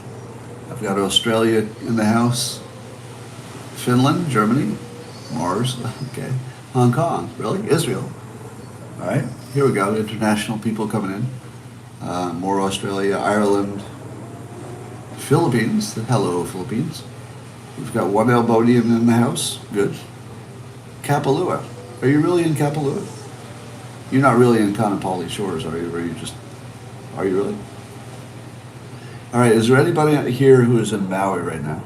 I've got Australia in the house. Finland, Germany, Mars, okay. Hong Kong, really? Israel. All right, here we go, international people coming in. More Australia, Ireland, Philippines, hello Philippines. We've got one Elbodian in the house, good. Kapalua, are you really in Kapalua? You're not really in Kaanapali Shores, are you? Or are you really? All right, is there anybody here who is in Maui right now?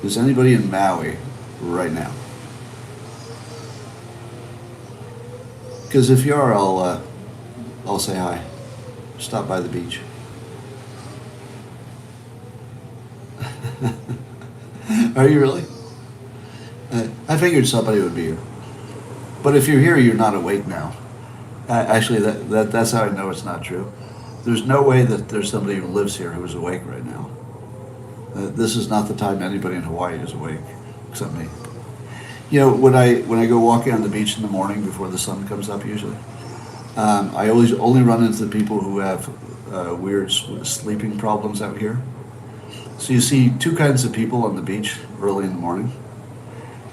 Is anybody in Maui right now? Because if you are, I'll say hi. Stop by the beach. Are you really? I figured somebody would be here. But if you're here, you're not awake now. Actually, that's how I know it's not true. There's no way that there's somebody who lives here who's awake right now. This is not the time anybody in Hawaii is awake, except me. You know, when I go walking on the beach in the morning before the sun comes up, usually, I always only run into the people who have weird sleeping problems out here. So you see two kinds of people on the beach early in the morning.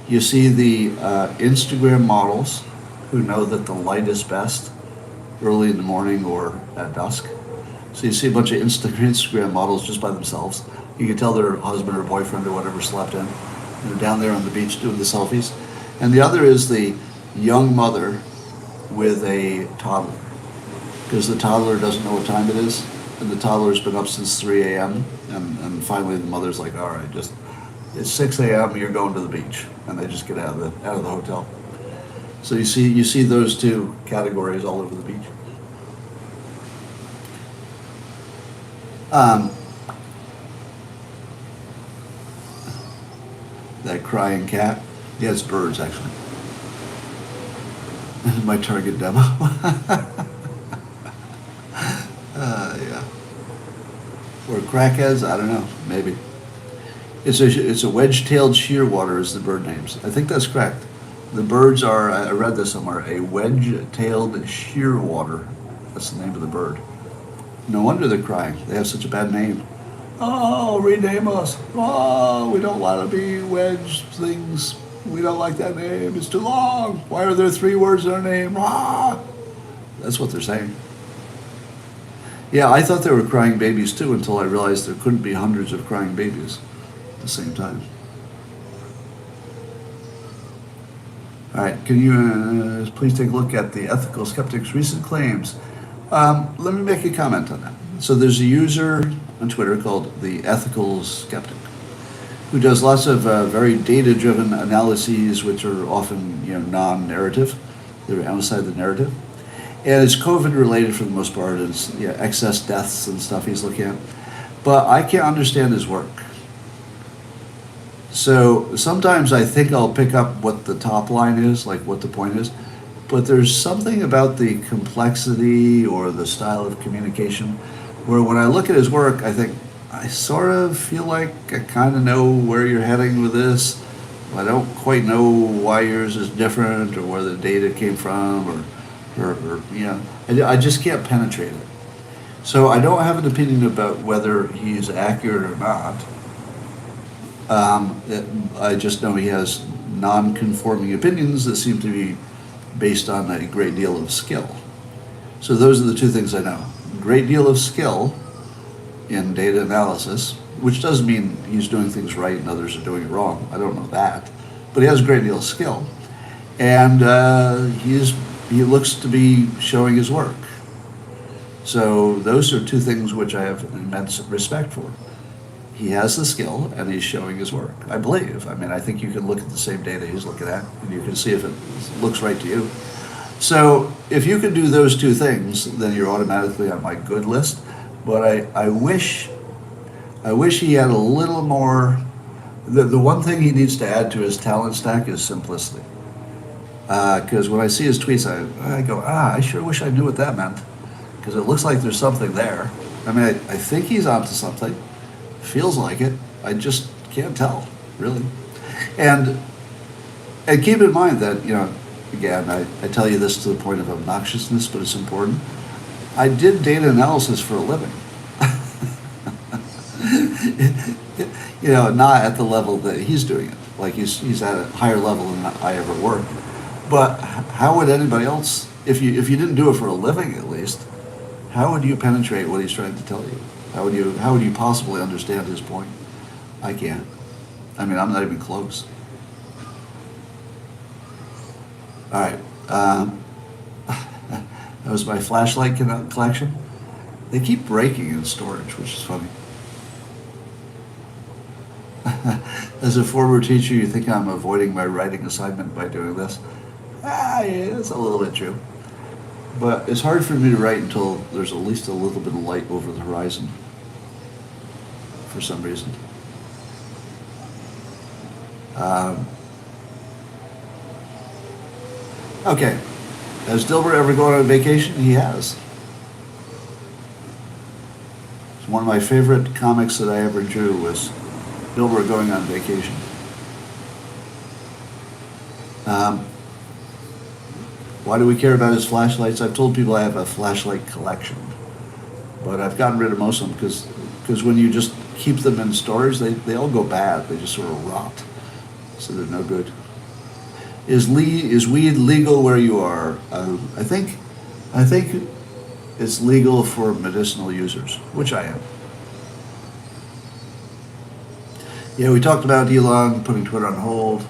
You see the Instagram models who know that the light is best early in the morning or at dusk. So you see a bunch of Instagram models just by themselves. You can tell their husband or boyfriend or whatever slept in. They're down there on the beach doing the selfies. And the other is the young mother with a toddler. Because the toddler doesn't know what time it is. And the toddler's been up since 3 a.m. And finally the mother's like, all right, it's 6 a.m. You're going to the beach. And they just get out of the hotel. So you see those two categories all over the beach. That crying cat. Yeah, it's birds actually. This is my target demo. Yeah. Or crackheads, I don't know, maybe. It's a wedge-tailed shearwater is the bird names. I think that's correct. The birds are, I read this somewhere, a wedge-tailed shearwater. That's the name of the bird. No wonder they're crying. They have such a bad name. Oh, rename us. Oh, we don't want to be wedge things. We don't like that name. It's too long. Why are there 3 words in our name? Ah! That's what they're saying. Yeah, I thought they were crying babies too until I realized there couldn't be hundreds of crying babies at the same time. All right, can you please take a look at the ethical skeptic's recent claims? Let me make a comment on that. So there's a user on Twitter called the Ethical Skeptic, who does lots of very data-driven analyses, which are often non-narrative. They're outside the narrative, and it's COVID-related for the most part. It's excess deaths and stuff he's looking at, but I can't understand his work. So sometimes I think I'll pick up what the top line is, like what the point is, but there's something about the complexity or the style of communication where when I look at his work, I think, I sort of feel like I kind of know where you're heading with this. I don't quite know why yours is different or where the data came from or I just can't penetrate it. So I don't have an opinion about whether he's accurate or not. I just know he has non-conforming opinions that seem to be based on a great deal of skill. So those are the two things I know. Great deal of skill in data analysis, which doesn't mean he's doing things right and others are doing it wrong. I don't know that. But he has a great deal of skill. And he's he looks to be showing his work. So those are two things which I have immense respect for. He has the skill and he's showing his work, I believe. I mean, I think you can look at the same data he's looking at and you can see if it looks right to you. So if you can do those two things, then you're automatically on my good list. But I wish he had a little more. The one thing he needs to add to his talent stack is simplicity. Because when I see his tweets, I go, I sure wish I knew what that meant. Because it looks like there's something there. I mean, I think he's onto something. Feels like it. I just can't tell, really. And keep in mind that, again, I tell you this to the point of obnoxiousness, but it's important. I did data analysis for a living. Not at the level that he's doing it. Like he's at a higher level than I ever worked. But how would anybody else, if you didn't do it for a living at least, how would you penetrate what he's trying to tell you? How would you possibly understand his point? I can't. I mean, I'm not even close. All right. That was my flashlight collection. They keep breaking in storage, which is funny. As a former teacher, you think I'm avoiding my writing assignment by doing this? Yeah, it's a little bit true. But it's hard for me to write until there's at least a little bit of light over the horizon, for some reason. Okay. Has Dilbert ever gone on vacation? He has. It's one of my favorite comics that I ever drew was Dilbert going on vacation. Why do we care about his flashlights? I've told people I have a flashlight collection, but I've gotten rid of most of them because when you just keep them in storage, they all go bad. They just sort of rot, so they're no good. Is weed legal where you are? I think it's legal for medicinal users, which I am. Yeah, we talked about Elon putting Twitter on hold.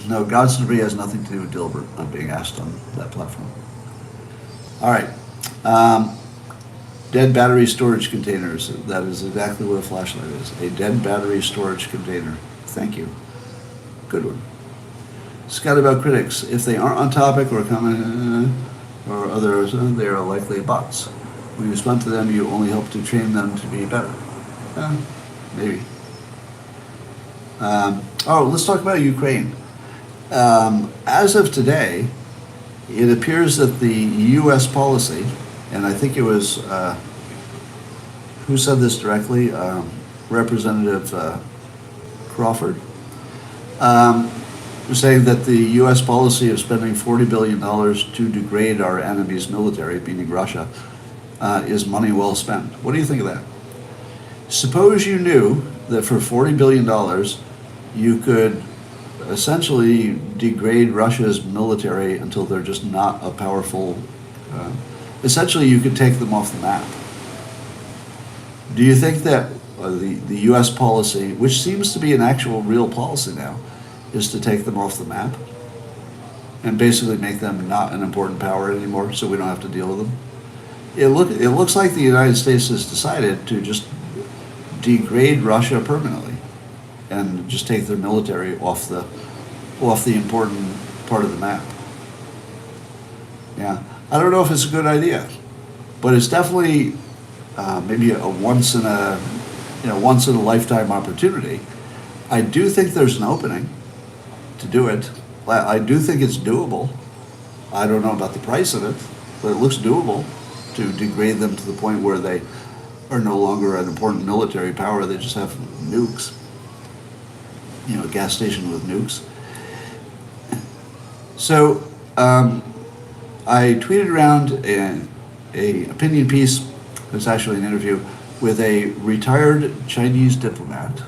No, God's debris has nothing to do with Dilbert. I'm being asked on that platform. All right. Dead battery storage containers. That is exactly what a flashlight is. A dead battery storage container. Thank you. Good one. Scott about critics. If they aren't on topic or comment or others, they are likely bots. When you respond to them, you only hope to train them to be better. Maybe. Let's talk about Ukraine. As of today, it appears that the U.S. policy, and I think it was, who said this directly? Representative Crawford, saying that the U.S. policy of spending $40 billion to degrade our enemy's military, meaning Russia, is money well spent. What do you think of that? Suppose you knew that for $40 billion, you could essentially degrade Russia's military until they're just not a powerful, essentially you could take them off the map. Do you think that the U.S. policy, which seems to be an actual real policy now, is to take them off the map and basically make them not an important power anymore so we don't have to deal with them? It looks like the United States has decided to just degrade Russia permanently and just take their military off the important part of the map. Yeah, I don't know if it's a good idea, but it's definitely maybe a once in a lifetime opportunity. I do think there's an opening to do it. I do think it's doable. I don't know about the price of it, but it looks doable to degrade them to the point where they are no longer an important military power. They just have nukes. A gas station with nukes. So I tweeted around a opinion piece. It's actually an interview with a retired Chinese diplomat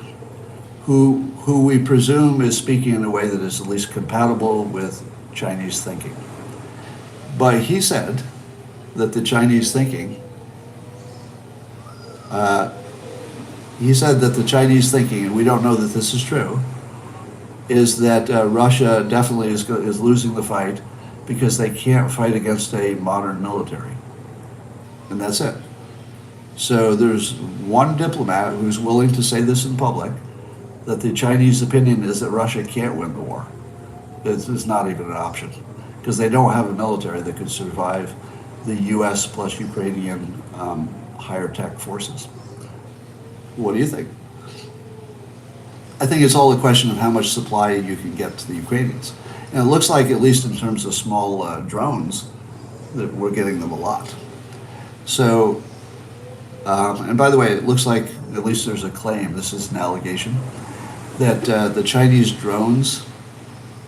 who we presume is speaking in a way that is at least compatible with Chinese thinking. But he said that the Chinese thinking, and we don't know that this is true, is that Russia definitely is losing the fight because they can't fight against a modern military. And that's it. So there's one diplomat who's willing to say this in public, that the Chinese opinion is that Russia can't win the war. It's not even an option because they don't have a military that could survive the US plus Ukrainian higher tech forces. What do you think? I think it's all a question of how much supply you can get to the Ukrainians. And it looks like, at least in terms of small drones, that we're getting them a lot. So, and by the way, it looks like, at least there's a claim, this is an allegation, that the Chinese drones,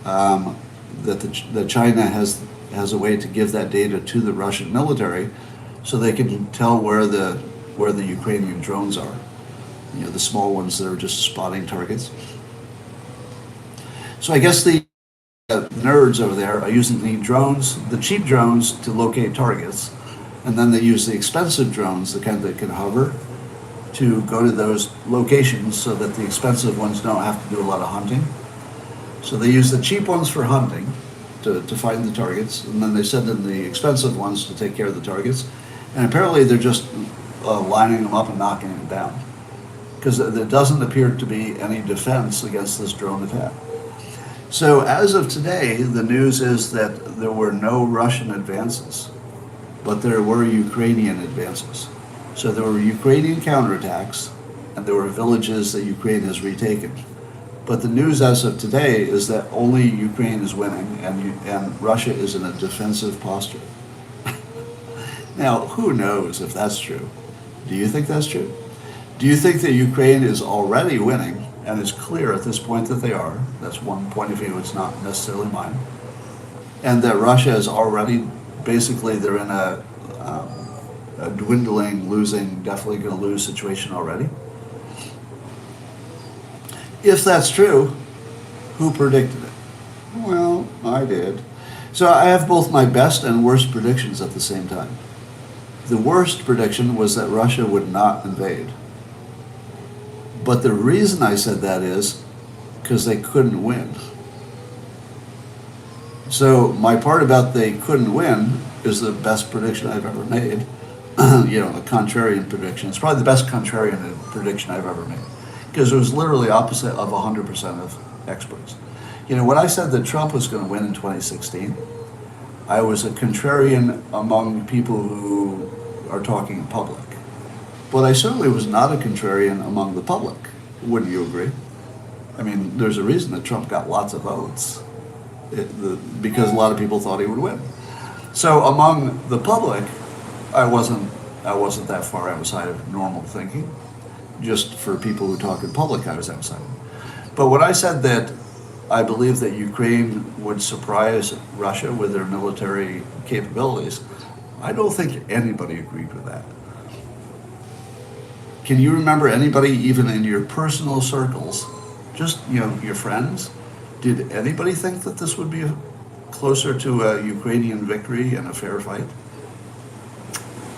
that China has a way to give that data to the Russian military so they can tell where the Ukrainian drones are. You know, the small ones that are just spotting targets. So I guess the nerds over there are using the drones, the cheap drones, to locate targets, and then they use the expensive drones, the kind that can hover, to go to those locations so that the expensive ones don't have to do a lot of hunting. So they use the cheap ones for hunting to find the targets, and then they send in the expensive ones to take care of the targets. And apparently they're just lining them up and knocking them down, because there doesn't appear to be any defense against this drone attack. So as of today, the news is that there were no Russian advances, but there were Ukrainian advances. So there were Ukrainian counterattacks, and there were villages that Ukraine has retaken. But the news as of today is that only Ukraine is winning, and Russia is in a defensive posture. Now, who knows if that's true? Do you think that's true? Do you think that Ukraine is already winning, and it's clear at this point that they are? That's one point of view, it's not necessarily mine. And that Russia is already, basically, they're in a dwindling, losing, definitely going to lose situation already? If that's true, who predicted it? Well, I did. So I have both my best and worst predictions at the same time. The worst prediction was that Russia would not invade. But the reason I said that is because they couldn't win. So my part about they couldn't win is the best prediction I've ever made. You know, a contrarian prediction. It's probably the best contrarian prediction I've ever made, because it was literally opposite of 100% of experts. You know, when I said that Trump was going to win in 2016, I was a contrarian among people who are talking in public. But I certainly was not a contrarian among the public. Wouldn't you agree? I mean, there's a reason that Trump got lots of votes, because a lot of people thought he would win. So among the public, I wasn't that far outside of normal thinking. Just for people who talk in public, I was outside. But when I said that I believe that Ukraine would surprise Russia with their military capabilities, I don't think anybody agreed with that. Can you remember anybody, even in your personal circles, just, you know, your friends, did anybody think that this would be closer to a Ukrainian victory and a fair fight?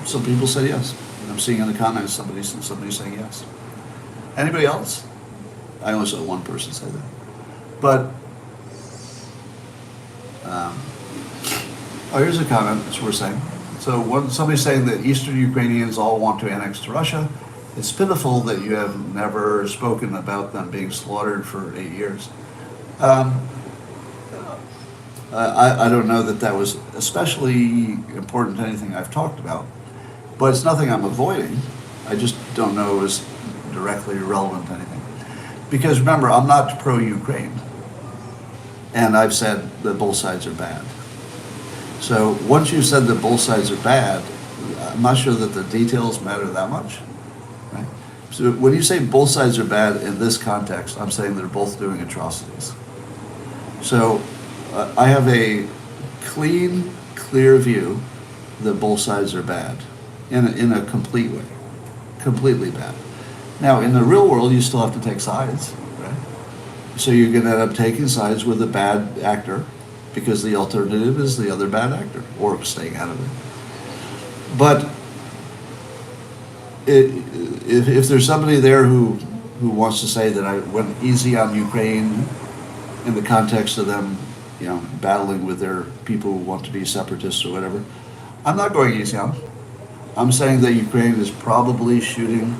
Some people said yes. I'm seeing in the comments somebody saying yes. Anybody else? I only saw one person say that. But, here's a comment that's worth saying. So somebody's saying that Eastern Ukrainians all want to annex to Russia. It's pitiful that you have never spoken about them being slaughtered for 8 years. I don't know that was especially important to anything I've talked about, but it's nothing I'm avoiding. I just don't know it was directly relevant to anything. Because remember, I'm not pro-Ukraine, and I've said that both sides are bad. So once you've said that both sides are bad, I'm not sure that the details matter that much. Right? So when you say both sides are bad in this context, I'm saying they're both doing atrocities. So I have a clean, clear view that both sides are bad in a complete way, completely bad. Now, in the real world, you still have to take sides, right? So you're going to end up taking sides with the bad actor, because the alternative is the other bad actor, or staying out of it. But if there's somebody there who wants to say that I went easy on Ukraine in the context of them, battling with their people who want to be separatists or whatever. I'm not going easy on them. I'm saying that Ukraine is probably shooting,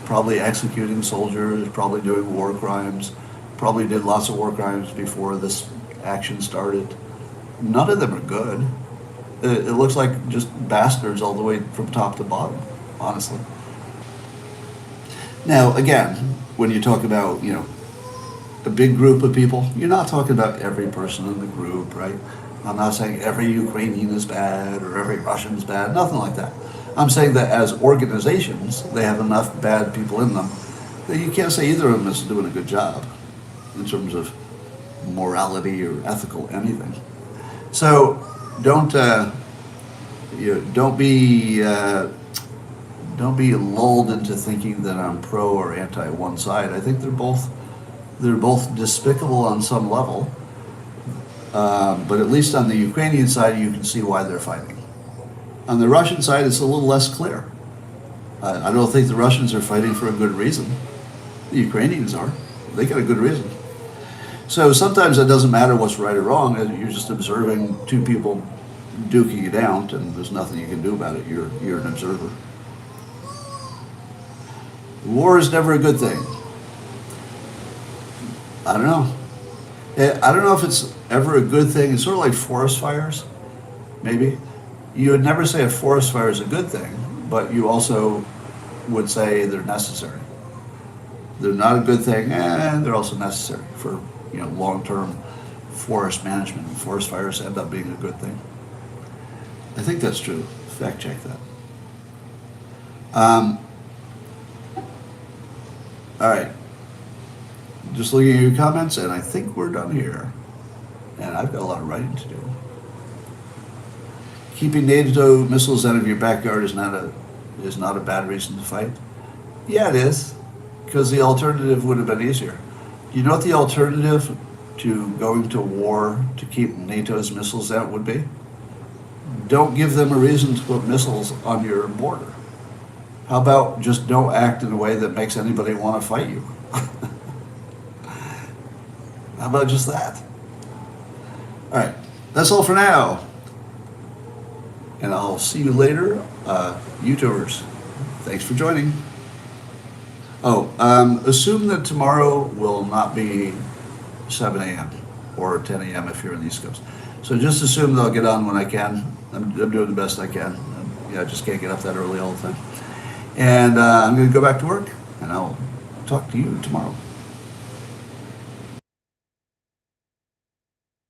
probably executing soldiers, probably doing war crimes, probably did lots of war crimes before this action started. None of them are good. It looks like just bastards all the way from top to bottom, honestly. Now, again, when you talk about, a big group of people, you're not talking about every person in the group, right? I'm not saying every Ukrainian is bad or every Russian is bad, nothing like that. I'm saying that as organizations, they have enough bad people in them that you can't say either of them is doing a good job in terms of morality or ethical anything. So don't be lulled into thinking that I'm pro or anti one side. I think they're both despicable on some level, but at least on the Ukrainian side, you can see why they're fighting. On the Russian side, it's a little less clear. I don't think the Russians are fighting for a good reason. The Ukrainians are. They got a good reason. So sometimes it doesn't matter what's right or wrong. You're just observing two people duking it out, and there's nothing you can do about it. You're an observer. War is never a good thing. I don't know. I don't know if it's ever a good thing. It's sort of like forest fires, maybe. You would never say a forest fire is a good thing, but you also would say they're necessary. They're not a good thing, and they're also necessary for long-term forest management. Forest fires end up being a good thing. I think that's true. Fact check that. All right. Just looking at your comments, and I think we're done here. And I've got a lot of writing to do. Keeping NATO missiles out of your backyard is not a bad reason to fight. Yeah, it is, because the alternative would have been easier. Do you know what the alternative to going to war to keep NATO's missiles out would be? Don't give them a reason to put missiles on your border. How about just don't act in a way that makes anybody want to fight you? How about just that? All right, that's all for now. And I'll see you later, YouTubers. Thanks for joining. Oh, assume that tomorrow will not be 7 a.m. or 10 a.m. if you're in the East Coast. So just assume that I'll get on when I can. I'm doing the best I can. I just can't get up that early all the time. And I'm going to go back to work, and I'll talk to you tomorrow.